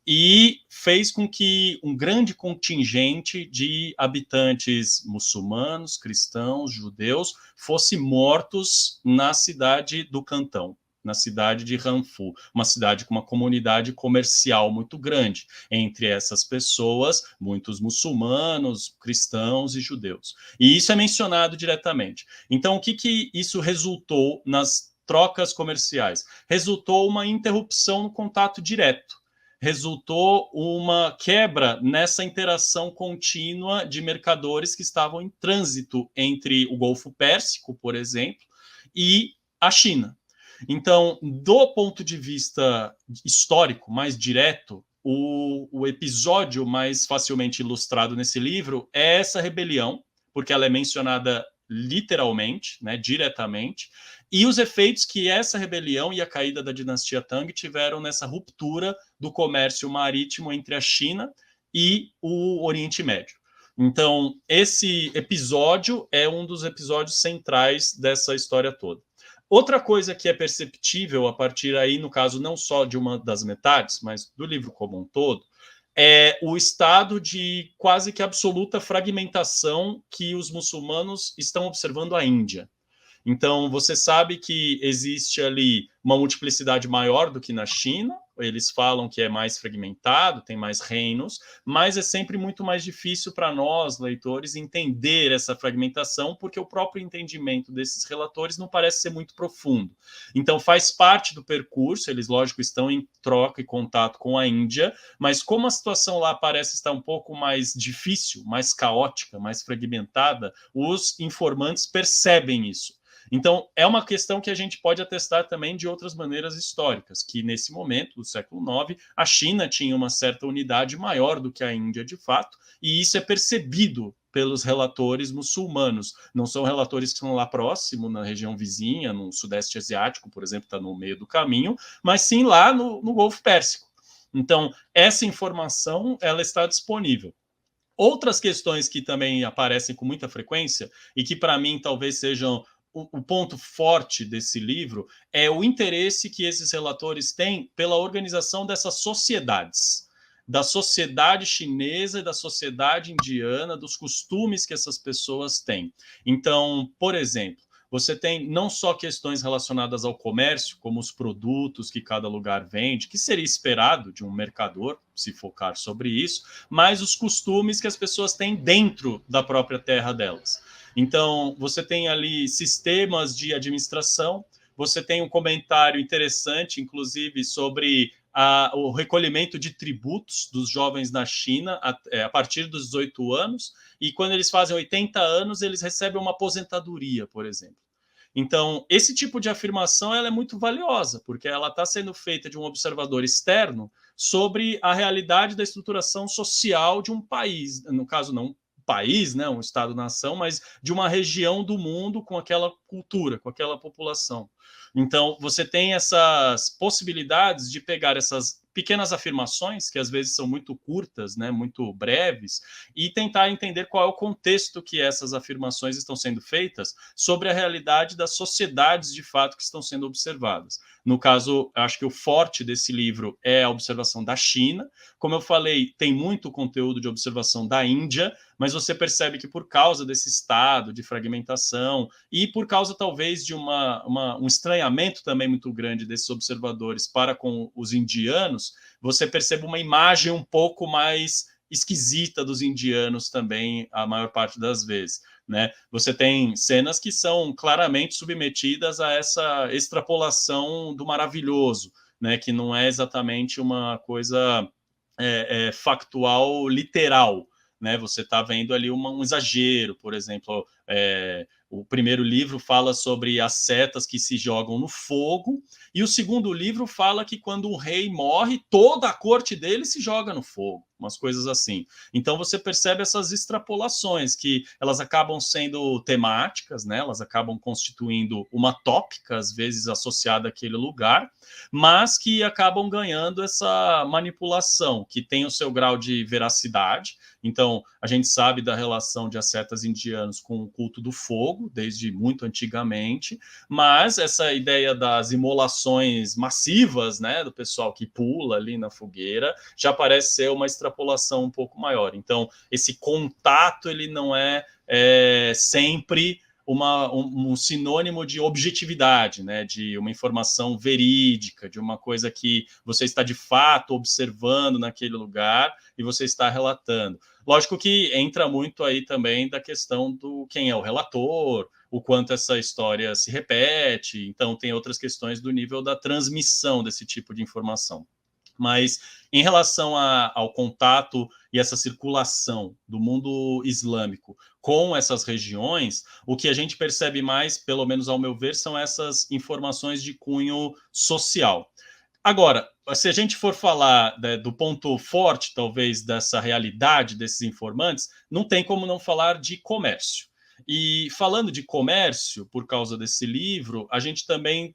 e fez com que um grande contingente de habitantes muçulmanos, cristãos, judeus, fosse mortos na cidade do Cantão, na cidade de Hanfu, uma cidade com uma comunidade comercial muito grande. Entre essas pessoas, muitos muçulmanos, cristãos e judeus. E isso é mencionado diretamente. Então, o que isso resultou nas trocas comerciais? Resultou uma interrupção no contato direto. Resultou uma quebra nessa interação contínua de mercadores que estavam em trânsito entre o Golfo Pérsico, por exemplo, e a China. Então, do ponto de vista histórico, mais direto, o episódio mais facilmente ilustrado nesse livro é essa rebelião, porque ela é mencionada literalmente, né, diretamente, e os efeitos que essa rebelião e a caída da dinastia Tang tiveram nessa ruptura do comércio marítimo entre a China e o Oriente Médio. Então, esse episódio é um dos episódios centrais dessa história toda. Outra coisa que é perceptível a partir aí, no caso, não só de uma das metades, mas do livro como um todo, é o estado de quase que absoluta fragmentação que os muçulmanos estão observando à Índia. Então, você sabe que existe ali uma multiplicidade maior do que na China, eles falam que é mais fragmentado, tem mais reinos, mas é sempre muito mais difícil para nós, leitores, entender essa fragmentação, porque o próprio entendimento desses relatores não parece ser muito profundo. Então, faz parte do percurso, eles, lógico, estão em troca e contato com a Índia, mas como a situação lá parece estar um pouco mais difícil, mais caótica, mais fragmentada, os informantes percebem isso. Então, é uma questão que a gente pode atestar também de outras maneiras históricas, que nesse momento, do século IX, a China tinha uma certa unidade maior do que a Índia de fato, e isso é percebido pelos relatores muçulmanos. Não são relatores que estão lá próximo, na região vizinha, no Sudeste Asiático, por exemplo, está no meio do caminho, mas sim lá no Golfo Pérsico. Então, essa informação ela está disponível. Outras questões que também aparecem com muita frequência e que, para mim, talvez sejam o ponto forte desse livro é o interesse que esses relatores têm pela organização dessas sociedades, da sociedade chinesa e da sociedade indiana, dos costumes que essas pessoas têm. Então, por exemplo, você tem não só questões relacionadas ao comércio, como os produtos que cada lugar vende, que seria esperado de um mercador se focar sobre isso, mas os costumes que as pessoas têm dentro da própria terra delas. Então, você tem ali sistemas de administração, você tem um comentário interessante, inclusive, sobre o recolhimento de tributos dos jovens na China a partir dos 18 anos, e quando eles fazem 80 anos, eles recebem uma aposentadoria, por exemplo. Então, esse tipo de afirmação ela é muito valiosa, porque ela está sendo feita de um observador externo sobre a realidade da estruturação social de um país, no caso não um país, né, um Estado-nação, mas de uma região do mundo com aquela cultura, com aquela população. Então, você tem essas possibilidades de pegar essas pequenas afirmações, que às vezes são muito curtas, né, muito breves, e tentar entender qual é o contexto que essas afirmações estão sendo feitas sobre a realidade das sociedades de fato que estão sendo observadas. No caso, acho que o forte desse livro é a observação da China. Como eu falei, tem muito conteúdo de observação da Índia, mas você percebe que por causa desse estado de fragmentação e por causa talvez de um estranhamento também muito grande desses observadores para com os indianos, você percebe uma imagem um pouco mais esquisita dos indianos também a maior parte das vezes. Né? Você tem cenas que são claramente submetidas a essa extrapolação do maravilhoso, né? Que não é exatamente uma coisa factual, literal. Né? Você está vendo ali um exagero, por exemplo, o primeiro livro fala sobre as setas que se jogam no fogo, e o segundo livro fala que quando o rei morre, toda a corte dele se joga no fogo, umas coisas assim. Então você percebe essas extrapolações, que elas acabam sendo temáticas, né? Elas acabam constituindo uma tópica, às vezes associada àquele lugar, mas que acabam ganhando essa manipulação, que tem o seu grau de veracidade. Então, a gente sabe da relação de ascetas indianos com o culto do fogo, desde muito antigamente, mas essa ideia das imolações massivas, né, do pessoal que pula ali na fogueira, já parece ser uma extrapolação um pouco maior. Então, esse contato, ele não é sempre um sinônimo de objetividade, né, de uma informação verídica, de uma coisa que você está de fato observando naquele lugar e você está relatando. Lógico que entra muito aí também da questão do quem é o relator, o quanto essa história se repete, então tem outras questões do nível da transmissão desse tipo de informação. Mas em relação ao contato e essa circulação do mundo islâmico com essas regiões, o que a gente percebe mais, pelo menos ao meu ver, são essas informações de cunho social. Agora, se a gente for falar do ponto forte, talvez, dessa realidade desses informantes, não tem como não falar de comércio. E falando de comércio, por causa desse livro, a gente também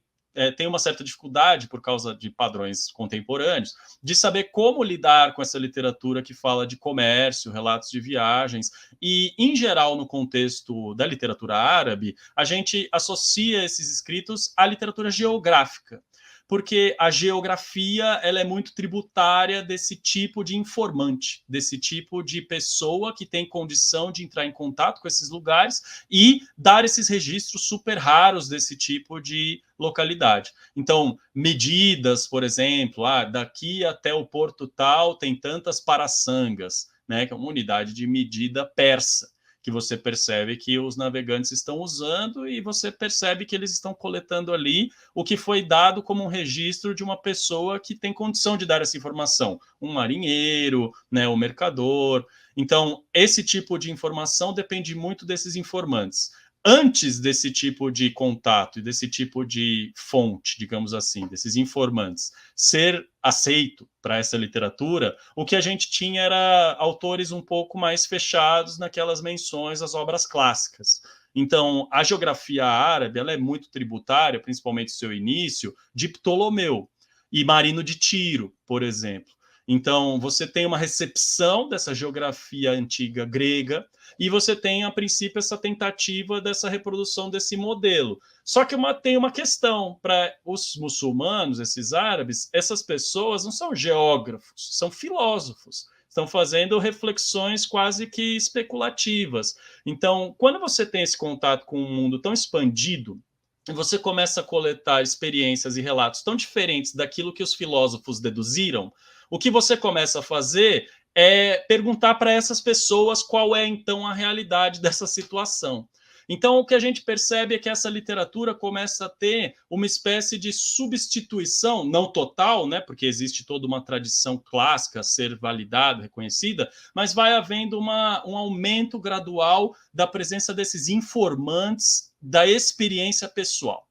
tem uma certa dificuldade, por causa de padrões contemporâneos, de saber como lidar com essa literatura que fala de comércio, relatos de viagens, e, em geral, no contexto da literatura árabe, a gente associa esses escritos à literatura geográfica, porque a geografia ela é muito tributária desse tipo de informante, desse tipo de pessoa que tem condição de entrar em contato com esses lugares e dar esses registros super raros desse tipo de localidade. Então, medidas, por exemplo, daqui até o porto tal tem tantas paraçangas, né, que é uma unidade de medida persa, que você percebe que os navegantes estão usando e você percebe que eles estão coletando ali o que foi dado como um registro de uma pessoa que tem condição de dar essa informação, um marinheiro, né, um mercador. Então, esse tipo de informação depende muito desses informantes. Antes desse tipo de contato e desse tipo de fonte, digamos assim, desses informantes, ser aceito para essa literatura, o que a gente tinha era autores um pouco mais fechados naquelas menções às obras clássicas. Então, a geografia árabe ela é muito tributária, principalmente seu início, de Ptolomeu e Marino de Tiro, por exemplo. Então, você tem uma recepção dessa geografia antiga grega e você tem, a princípio, essa tentativa dessa reprodução desse modelo. Só que tem uma questão para os muçulmanos, esses árabes, essas pessoas não são geógrafos, são filósofos. Estão fazendo reflexões quase que especulativas. Então, quando você tem esse contato com um mundo tão expandido, e você começa a coletar experiências e relatos tão diferentes daquilo que os filósofos deduziram, o que você começa a fazer é perguntar para essas pessoas qual é, então, a realidade dessa situação. Então, o que a gente percebe é que essa literatura começa a ter uma espécie de substituição, não total, né, porque existe toda uma tradição clássica a ser validada, reconhecida, mas vai havendo um aumento gradual da presença desses informantes da experiência pessoal.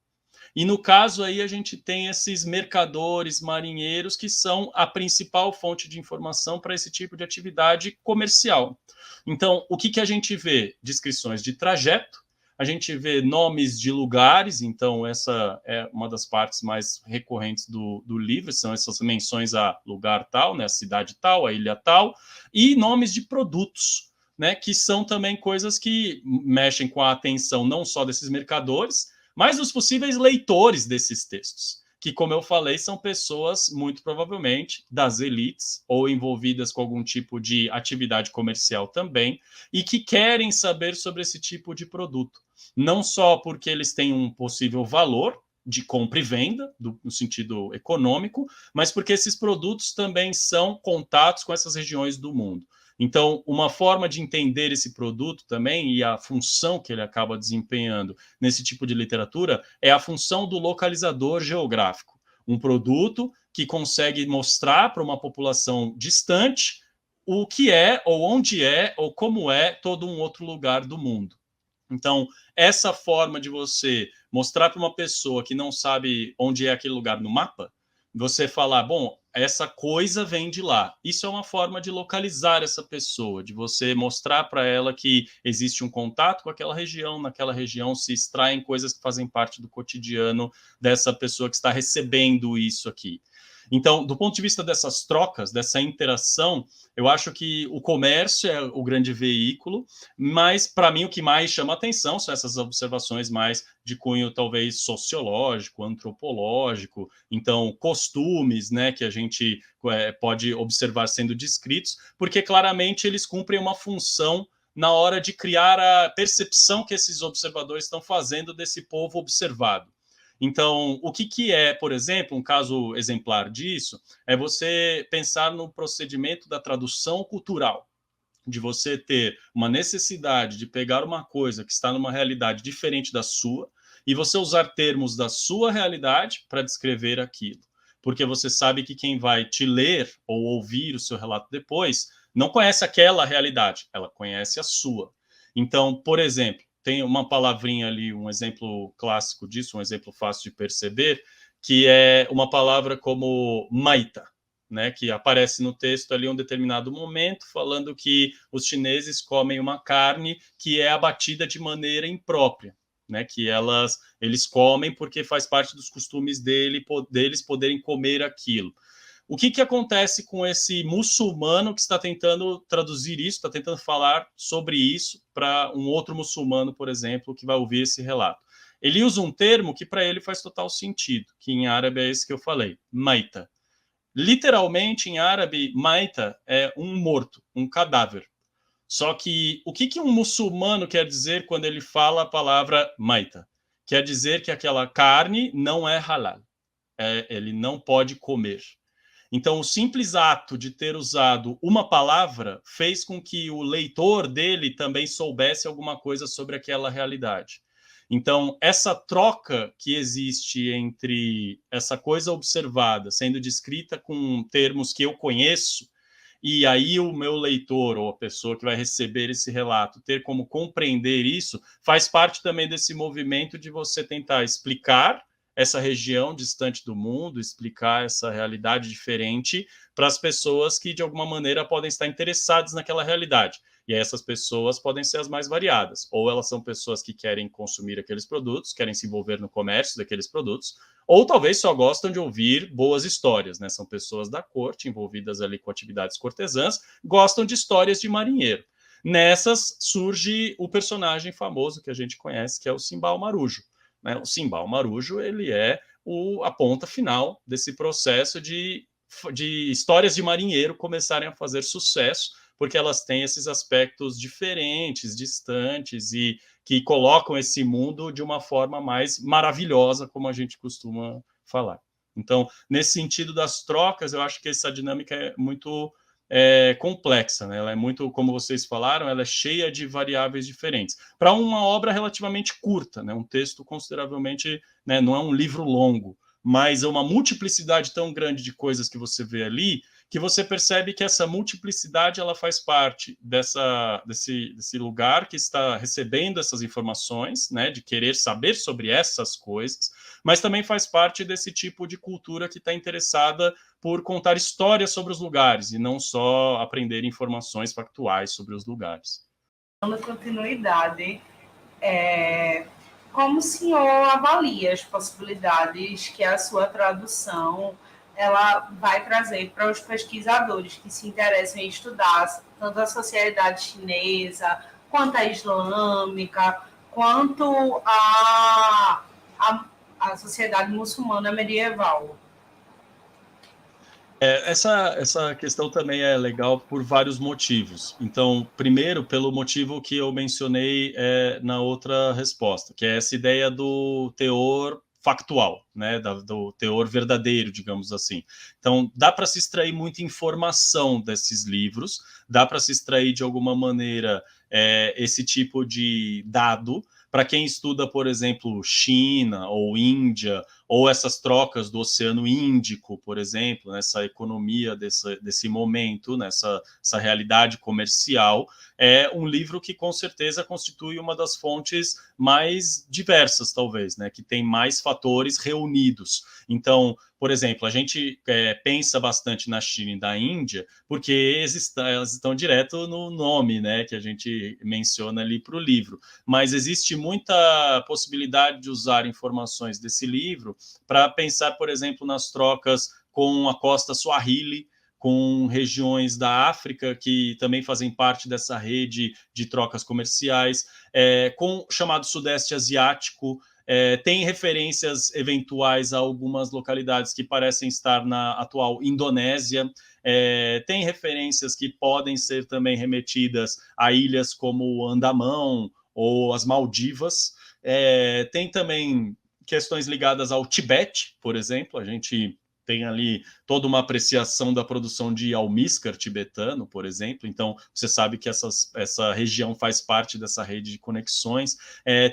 E no caso aí a gente tem esses mercadores, marinheiros, que são a principal fonte de informação para esse tipo de atividade comercial. Então, o que a gente vê? Descrições de trajeto, a gente vê nomes de lugares, então essa é uma das partes mais recorrentes do livro, são essas menções a lugar tal, né, a cidade tal, a ilha tal, e nomes de produtos, né, que são também coisas que mexem com a atenção não só desses mercadores, mas dos possíveis leitores desses textos, que, como eu falei, são pessoas, muito provavelmente, das elites ou envolvidas com algum tipo de atividade comercial também, e que querem saber sobre esse tipo de produto. Não só porque eles têm um possível valor de compra e venda, no sentido econômico, mas porque esses produtos também são contatos com essas regiões do mundo. Então, uma forma de entender esse produto também e a função que ele acaba desempenhando nesse tipo de literatura é a função do localizador geográfico. Um produto que consegue mostrar para uma população distante o que é, ou onde é, ou como é todo um outro lugar do mundo. Então, essa forma de você mostrar para uma pessoa que não sabe onde é aquele lugar no mapa, você falar, bom, essa coisa vem de lá. Isso é uma forma de localizar essa pessoa, de você mostrar para ela que existe um contato com aquela região, naquela região se extraem coisas que fazem parte do cotidiano dessa pessoa que está recebendo isso aqui. Então, do ponto de vista dessas trocas, dessa interação, eu acho que o comércio é o grande veículo, mas, para mim, o que mais chama atenção são essas observações mais de cunho, talvez, sociológico, antropológico, então, costumes, né, que a gente pode observar sendo descritos, porque, claramente, eles cumprem uma função na hora de criar a percepção que esses observadores estão fazendo desse povo observado. Então, o que é, por exemplo, um caso exemplar disso, é você pensar no procedimento da tradução cultural, de você ter uma necessidade de pegar uma coisa que está numa realidade diferente da sua e você usar termos da sua realidade para descrever aquilo. Porque você sabe que quem vai te ler ou ouvir o seu relato depois não conhece aquela realidade, ela conhece a sua. Então, por exemplo, tem uma palavrinha ali, um exemplo clássico disso, um exemplo fácil de perceber, que é uma palavra como maita, né, que aparece no texto ali em um determinado momento, falando que os chineses comem uma carne que é abatida de maneira imprópria, né, que eles comem porque faz parte dos costumes deles poderem comer aquilo. O que acontece com esse muçulmano que está tentando traduzir isso, está tentando falar sobre isso para um outro muçulmano, por exemplo, que vai ouvir esse relato? Ele usa um termo que para ele faz total sentido, que em árabe é esse que eu falei, maita. Literalmente, em árabe, maita é um morto, um cadáver. Só que o que um muçulmano quer dizer quando ele fala a palavra maita? Quer dizer que aquela carne não é halal. Ele não pode comer. Então, o simples ato de ter usado uma palavra fez com que o leitor dele também soubesse alguma coisa sobre aquela realidade. Então, essa troca que existe entre essa coisa observada sendo descrita com termos que eu conheço, e aí o meu leitor ou a pessoa que vai receber esse relato ter como compreender isso, faz parte também desse movimento de você tentar explicar essa região distante do mundo, explicar essa realidade diferente para as pessoas que, de alguma maneira, podem estar interessadas naquela realidade. E essas pessoas podem ser as mais variadas. Ou elas são pessoas que querem consumir aqueles produtos, querem se envolver no comércio daqueles produtos, ou talvez só gostam de ouvir boas histórias, né? São pessoas da corte, envolvidas ali com atividades cortesãs, gostam de histórias de marinheiro. Nessas surge o personagem famoso que a gente conhece, que é o Simbal Marujo. O Simbal Marujo, ele é a ponta final desse processo de histórias de marinheiro começarem a fazer sucesso, porque elas têm esses aspectos diferentes, distantes, e que colocam esse mundo de uma forma mais maravilhosa, como a gente costuma falar. Então, nesse sentido das trocas, eu acho que essa dinâmica é muito complexa, né? Ela é muito, como vocês falaram, ela é cheia de variáveis diferentes. Para uma obra relativamente curta, né? Um texto consideravelmente, né? Não é um livro longo, mas é uma multiplicidade tão grande de coisas que você vê ali, que você percebe que essa multiplicidade ela faz parte desse lugar que está recebendo essas informações, né? De querer saber sobre essas coisas, mas também faz parte desse tipo de cultura que está interessada por contar histórias sobre os lugares e não só aprender informações factuais sobre os lugares. Dando continuidade, como o senhor avalia as possibilidades que a sua tradução ela vai trazer para os pesquisadores que se interessam em estudar tanto a sociedade chinesa, quanto a islâmica, quanto a sociedade muçulmana medieval? Essa questão também é legal por vários motivos. Então, primeiro, pelo motivo que eu mencionei na outra resposta, que é essa ideia do teor factual, né, do teor verdadeiro, digamos assim. Então, dá para se extrair muita informação desses livros, dá para se extrair de alguma maneira esse tipo de dado. Para quem estuda, por exemplo, China ou Índia, ou essas trocas do Oceano Índico, por exemplo, nessa economia desse momento, nessa realidade comercial, é um livro que com certeza constitui uma das fontes mais diversas, talvez, né, que tem mais fatores reunidos. Então, por exemplo, a gente pensa bastante na China e na Índia, porque elas estão direto no nome, né, que a gente menciona ali para o livro. Mas existe muita possibilidade de usar informações desse livro para pensar, por exemplo, nas trocas com a costa Swahili, com regiões da África que também fazem parte dessa rede de trocas comerciais, com o chamado Sudeste Asiático. Tem referências eventuais a algumas localidades que parecem estar na atual Indonésia. Tem referências que podem ser também remetidas a ilhas como Andamão ou as Maldivas. Tem também questões ligadas ao Tibete, por exemplo. A gente tem ali toda uma apreciação da produção de almíscar tibetano, por exemplo. Então, você sabe que essa região faz parte dessa rede de conexões.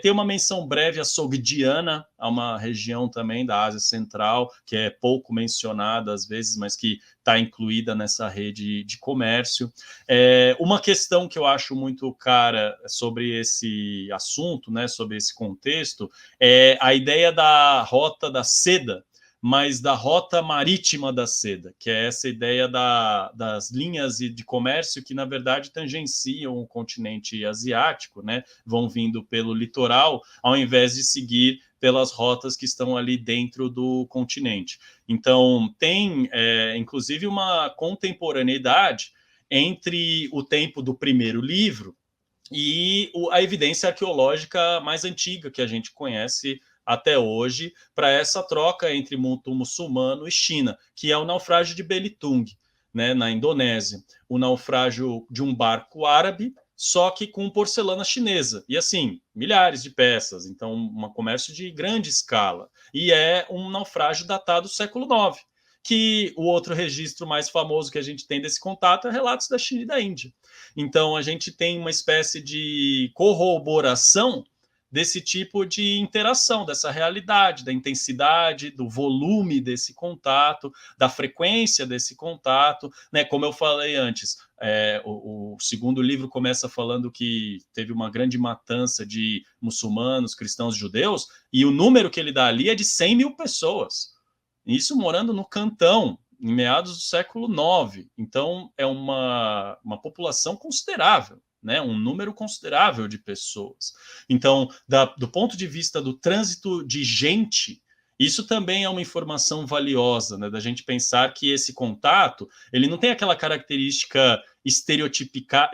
Tem uma menção breve a Sogdiana, a uma região também da Ásia Central, que é pouco mencionada às vezes, mas que está incluída nessa rede de comércio. Uma questão que eu acho muito cara sobre esse assunto, né, sobre esse contexto, é a ideia da rota da seda, mas da rota marítima da seda, que é essa ideia das linhas de comércio que, na verdade, tangenciam o continente asiático, né? Vão vindo pelo litoral, ao invés de seguir pelas rotas que estão ali dentro do continente. Então, tem, inclusive, uma contemporaneidade entre o tempo do primeiro livro e a evidência arqueológica mais antiga que a gente conhece até hoje, para essa troca entre mundo muçulmano e China, que é o naufrágio de Belitung, né, na Indonésia. O naufrágio de um barco árabe, só que com porcelana chinesa. E assim, milhares de peças, então um comércio de grande escala. E é um naufrágio datado do século IX, que o outro registro mais famoso que a gente tem desse contato é relatos da China e da Índia. Então a gente tem uma espécie de corroboração desse tipo de interação, dessa realidade, da intensidade, do volume desse contato, da frequência desse contato, né? Como eu falei antes, o segundo livro começa falando que teve uma grande matança de muçulmanos, cristãos, judeus, e o número que ele dá ali é de 100 mil pessoas. Isso morando no Cantão, em meados do século IX. Então, é uma população considerável, né? Um número considerável de pessoas. Então, do ponto de vista do trânsito de gente, isso também é uma informação valiosa, né? Da gente pensar que esse contato, ele não tem aquela característica estereotípica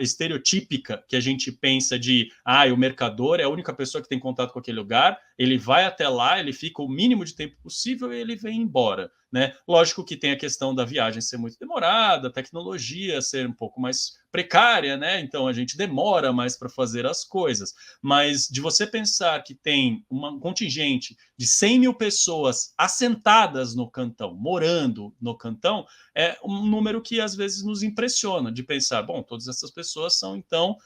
que a gente pensa de, o mercador é a única pessoa que tem contato com aquele lugar, ele vai até lá, ele fica o mínimo de tempo possível e ele vem embora, né? Lógico que tem a questão da viagem ser muito demorada, a tecnologia ser um pouco mais precária, né? Então a gente demora mais para fazer as coisas. Mas de você pensar que tem um contingente de 100 mil pessoas assentadas no Cantão, morando no Cantão, é um número que às vezes nos impressiona, de pensar, bom, todas essas pessoas são então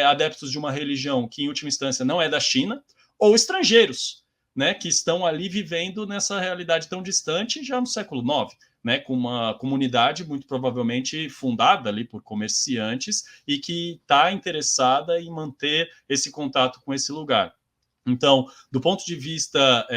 adeptos de uma religião que em última instância não é da China, ou estrangeiros, né, que estão ali vivendo nessa realidade tão distante já no século IX, né, com uma comunidade muito provavelmente fundada ali por comerciantes e que está interessada em manter esse contato com esse lugar. Então, do ponto de vista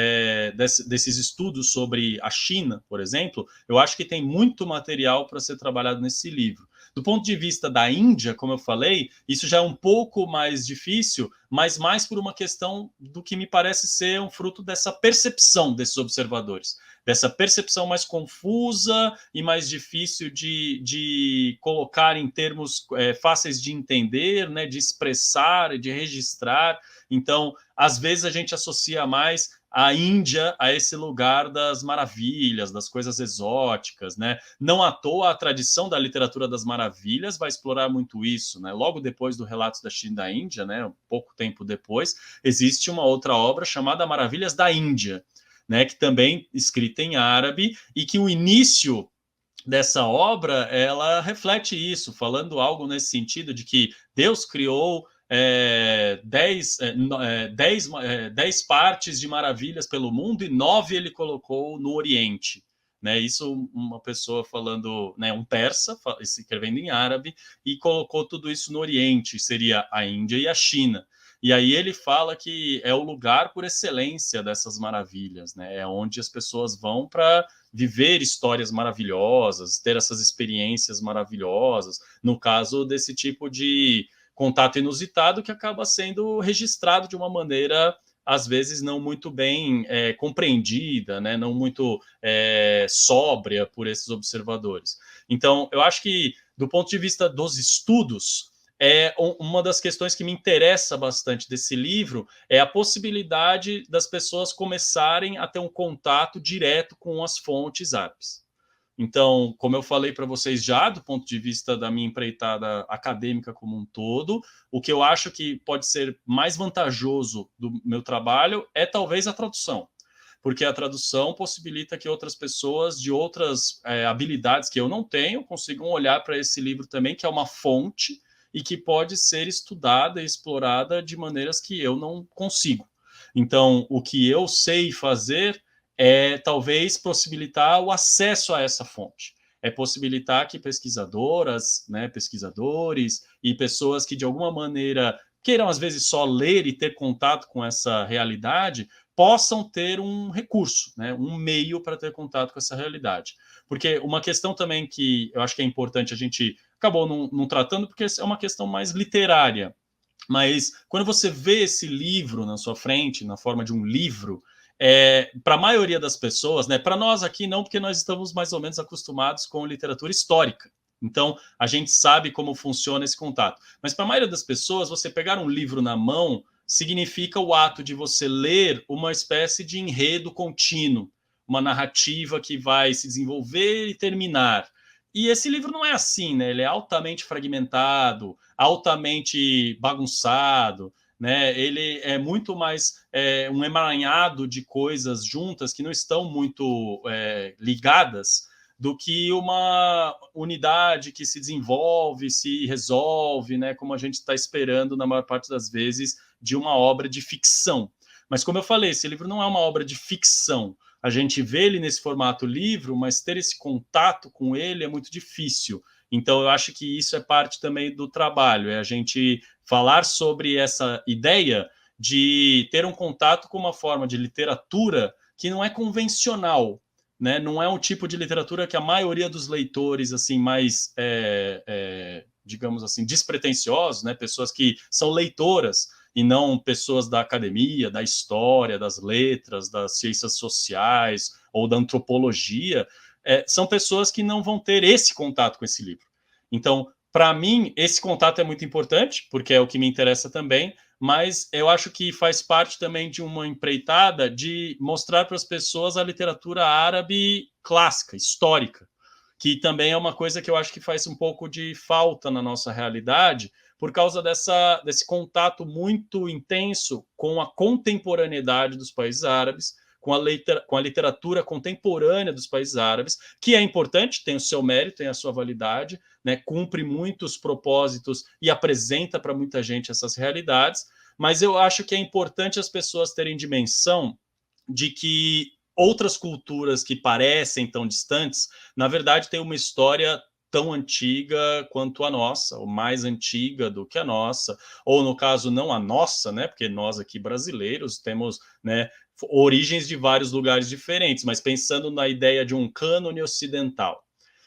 desses estudos sobre a China, por exemplo, eu acho que tem muito material para ser trabalhado nesse livro. Do ponto de vista da Índia, como eu falei, isso já é um pouco mais difícil, mas mais por uma questão do que me parece ser um fruto dessa percepção desses observadores, dessa percepção mais confusa e mais difícil de colocar em termos fáceis de entender, né, de expressar, de registrar. Então, às vezes a gente associa mais a Índia a esse lugar das maravilhas, das coisas exóticas, né? Não à toa a tradição da literatura das maravilhas vai explorar muito isso, né? Logo depois do Relatos da China e da Índia, né? Um pouco tempo depois, existe uma outra obra chamada Maravilhas da Índia, né? Que também escrita em árabe e que o início dessa obra ela reflete isso, falando algo nesse sentido de que Deus criou 10 partes de maravilhas pelo mundo e 9 ele colocou no Oriente. Né? Isso uma pessoa falando, né, um persa, escrevendo em árabe, e colocou tudo isso no Oriente, seria a Índia e a China. E aí ele fala que é o lugar por excelência dessas maravilhas, né? É onde as pessoas vão para viver histórias maravilhosas, ter essas experiências maravilhosas, no caso desse tipo de contato inusitado que acaba sendo registrado de uma maneira, às vezes, não muito bem compreendida, né? Não muito sóbria por esses observadores. Então, eu acho que, do ponto de vista dos estudos, uma das questões que me interessa bastante desse livro é a possibilidade das pessoas começarem a ter um contato direto com as fontes árabes. Então, como eu falei para vocês já, do ponto de vista da minha empreitada acadêmica como um todo, o que eu acho que pode ser mais vantajoso do meu trabalho é talvez a tradução, porque a tradução possibilita que outras pessoas de outras habilidades que eu não tenho consigam olhar para esse livro também, que é uma fonte e que pode ser estudada e explorada de maneiras que eu não consigo. Então, o que eu sei fazer talvez possibilitar o acesso a essa fonte. É possibilitar que pesquisadoras, né, pesquisadores e pessoas que de alguma maneira queiram às vezes só ler e ter contato com essa realidade, possam ter um recurso, né, um meio para ter contato com essa realidade. Porque uma questão também que eu acho que é importante, a gente acabou não tratando, porque é uma questão mais literária. Mas quando você vê esse livro na sua frente, na forma de um livro, para a maioria das pessoas, né, para nós aqui não, porque nós estamos mais ou menos acostumados com literatura histórica. Então, a gente sabe como funciona esse contato. Mas para a maioria das pessoas, você pegar um livro na mão significa o ato de você ler uma espécie de enredo contínuo, uma narrativa que vai se desenvolver e terminar. E esse livro não é assim, né? Ele é altamente fragmentado, altamente bagunçado, né? Ele é muito mais um emaranhado de coisas juntas que não estão muito ligadas do que uma unidade que se desenvolve, se resolve, né? Como a gente está esperando na maior parte das vezes de uma obra de ficção. Mas como eu falei, esse livro não é uma obra de ficção. A gente vê ele nesse formato livro, mas ter esse contato com ele é muito difícil. Então, eu acho que isso é parte também do trabalho, é a gente falar sobre essa ideia de ter um contato com uma forma de literatura que não é convencional, né? Não é um tipo de literatura que a maioria dos leitores, assim, mais, digamos assim, despretensiosos, né? Pessoas que são leitoras e não pessoas da academia, da história, das letras, das ciências sociais ou da antropologia, são pessoas que não vão ter esse contato com esse livro. Então, para mim, esse contato é muito importante, porque é o que me interessa também, mas eu acho que faz parte também de uma empreitada de mostrar para as pessoas a literatura árabe clássica, histórica, que também é uma coisa que eu acho que faz um pouco de falta na nossa realidade, por causa desse contato muito intenso com a contemporaneidade dos países árabes, com a literatura contemporânea dos países árabes, que é importante, tem o seu mérito, tem a sua validade, né, cumpre muitos propósitos e apresenta para muita gente essas realidades, mas eu acho que é importante as pessoas terem dimensão de que outras culturas que parecem tão distantes, na verdade, têm uma história tão antiga quanto a nossa, ou mais antiga do que a nossa, ou no caso não a nossa, né? Porque nós aqui brasileiros temos, né, origens de vários lugares diferentes, mas pensando na ideia de um cânone ocidental,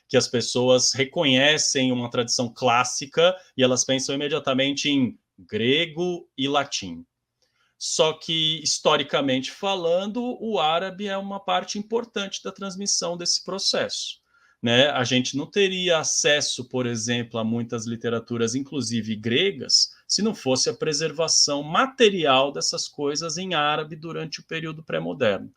que as pessoas reconhecem uma tradição clássica e elas pensam imediatamente em grego e latim. Só que, historicamente falando, o árabe é uma parte importante da transmissão desse processo. Né? A gente não teria acesso, por exemplo, a muitas literaturas, inclusive gregas, se não fosse a preservação material dessas coisas em árabe durante o período pré-moderno.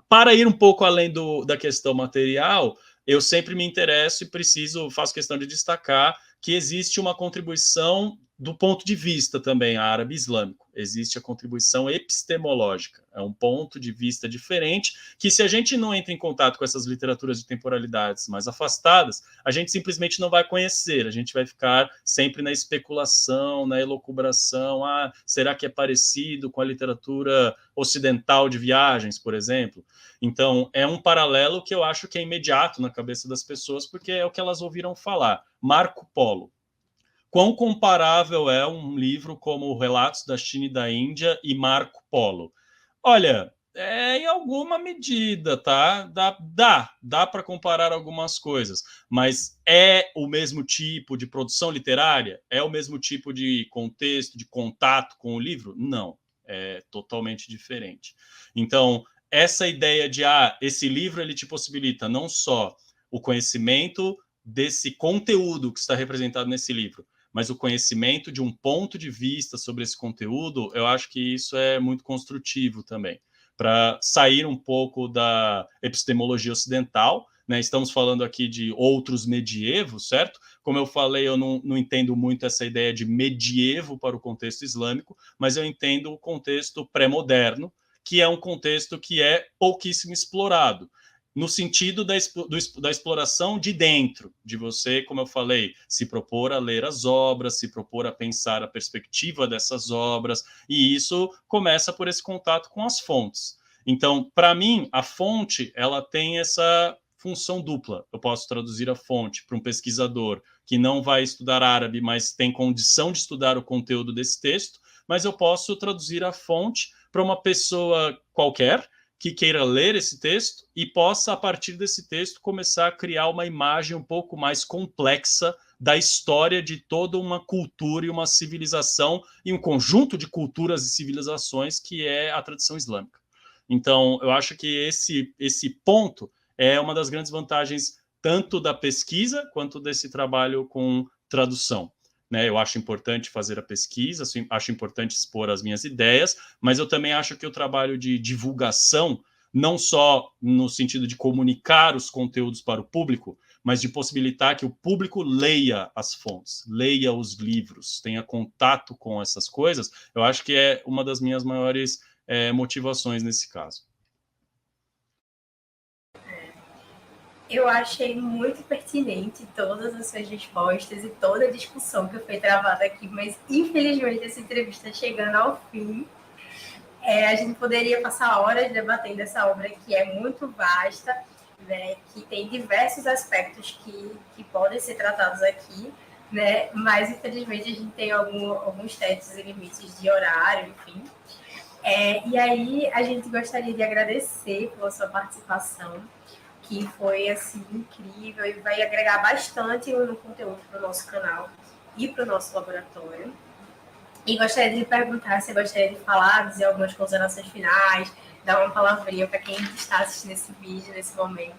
Para ir um pouco além da questão material, eu sempre me interesso e faço questão de destacar que existe uma contribuição do ponto de vista também árabe islâmico. Existe a contribuição epistemológica. É um ponto de vista diferente que, se a gente não entra em contato com essas literaturas de temporalidades mais afastadas, a gente simplesmente não vai conhecer. A gente vai ficar sempre na especulação, na elucubração. Ah, será que é parecido com a literatura ocidental de viagens, por exemplo? Então, é um paralelo que eu acho que é imediato na cabeça das pessoas, porque é o que elas ouviram falar. Marco Polo. Quão comparável é um livro como Relatos da China e da Índia e Marco Polo? Olha, em alguma medida, tá? Dá para comparar algumas coisas, mas é o mesmo tipo de produção literária? É o mesmo tipo de contexto, de contato com o livro? Não, é totalmente diferente. Então, essa ideia de esse livro ele te possibilita não só o conhecimento desse conteúdo que está representado nesse livro, mas o conhecimento de um ponto de vista sobre esse conteúdo, eu acho que isso é muito construtivo também, para sair um pouco da epistemologia ocidental, né? Estamos falando aqui de outros medievos, certo? Como eu falei, eu não entendo muito essa ideia de medievo para o contexto islâmico, mas eu entendo o contexto pré-moderno, que é um contexto que é pouquíssimo explorado, no sentido da exploração de dentro, de você, como eu falei, se propor a ler as obras, se propor a pensar a perspectiva dessas obras, e isso começa por esse contato com as fontes. Então, para mim, a fonte, ela tem essa função dupla. Eu posso traduzir a fonte para um pesquisador que não vai estudar árabe, mas tem condição de estudar o conteúdo desse texto, mas eu posso traduzir a fonte para uma pessoa qualquer, que queira ler esse texto e possa, a partir desse texto, começar a criar uma imagem um pouco mais complexa da história de toda uma cultura e uma civilização e um conjunto de culturas e civilizações que é a tradição islâmica. Então, eu acho que esse ponto é uma das grandes vantagens tanto da pesquisa quanto desse trabalho com tradução. Né? Eu acho importante fazer a pesquisa, acho importante expor as minhas ideias, mas eu também acho que o trabalho de divulgação, não só no sentido de comunicar os conteúdos para o público, mas de possibilitar que o público leia as fontes, leia os livros, tenha contato com essas coisas, eu acho que é uma das minhas maiores motivações nesse caso. Eu achei muito pertinente todas as suas respostas e toda a discussão que foi travada aqui, mas infelizmente essa entrevista está chegando ao fim. A gente poderia passar horas debatendo essa obra que é muito vasta, né, que tem diversos aspectos que podem ser tratados aqui, né, mas infelizmente a gente tem alguns tetos e limites de horário, enfim. E aí a gente gostaria de agradecer pela sua participação, que foi assim incrível e vai agregar bastante no conteúdo para o nosso canal e para o nosso laboratório. E gostaria de lhe perguntar se gostaria de falar, dizer algumas considerações finais, dar uma palavrinha para quem está assistindo esse vídeo nesse momento.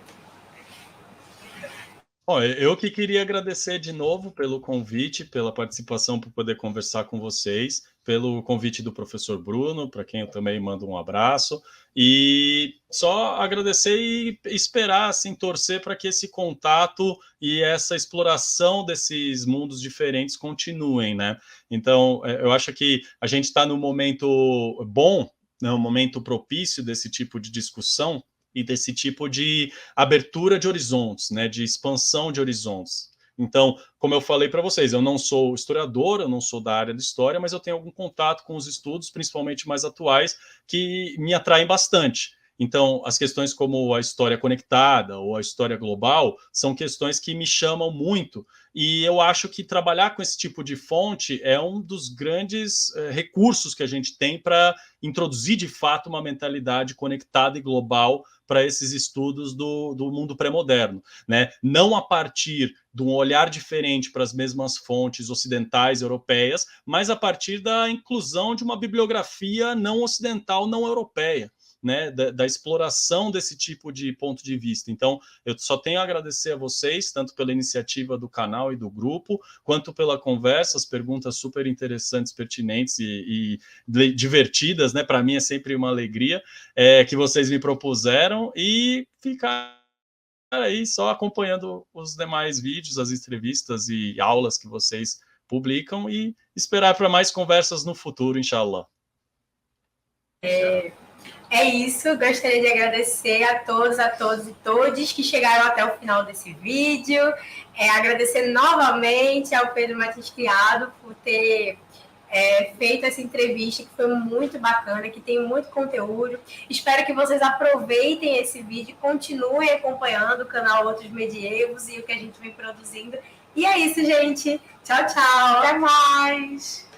Bom, eu que queria agradecer de novo pelo convite, pela participação, por poder conversar com vocês, pelo convite do professor Bruno, para quem eu também mando um abraço, e só agradecer e esperar, assim, torcer para que esse contato e essa exploração desses mundos diferentes continuem, né? Então, eu acho que a gente está num momento bom, né, um momento propício desse tipo de discussão, e desse tipo de abertura de horizontes, né, de expansão de horizontes. Então, como eu falei para vocês, eu não sou historiador, eu não sou da área de história, mas eu tenho algum contato com os estudos, principalmente mais atuais, que me atraem bastante. Então, as questões como a história conectada ou a história global são questões que me chamam muito, e eu acho que trabalhar com esse tipo de fonte é um dos grandes recursos que a gente tem para introduzir de fato uma mentalidade conectada e global para esses estudos do mundo pré-moderno, né? Não a partir de um olhar diferente para as mesmas fontes ocidentais europeias, mas a partir da inclusão de uma bibliografia não ocidental, não europeia, né, da exploração desse tipo de ponto de vista. Então, eu só tenho a agradecer a vocês, tanto pela iniciativa do canal e do grupo, quanto pela conversa, as perguntas super interessantes, pertinentes e divertidas, né? Para mim é sempre uma alegria que vocês me propuseram, e ficar aí só acompanhando os demais vídeos, as entrevistas e aulas que vocês publicam, e esperar para mais conversas no futuro, inshallah. É isso, gostaria de agradecer a todos e todas que chegaram até o final desse vídeo. Agradecer novamente ao Pedro Martins Criado por ter feito essa entrevista, que foi muito bacana, que tem muito conteúdo. Espero que vocês aproveitem esse vídeo, continuem acompanhando o canal Outros Medievos e o que a gente vem produzindo. E é isso, gente. Tchau, tchau. Até mais!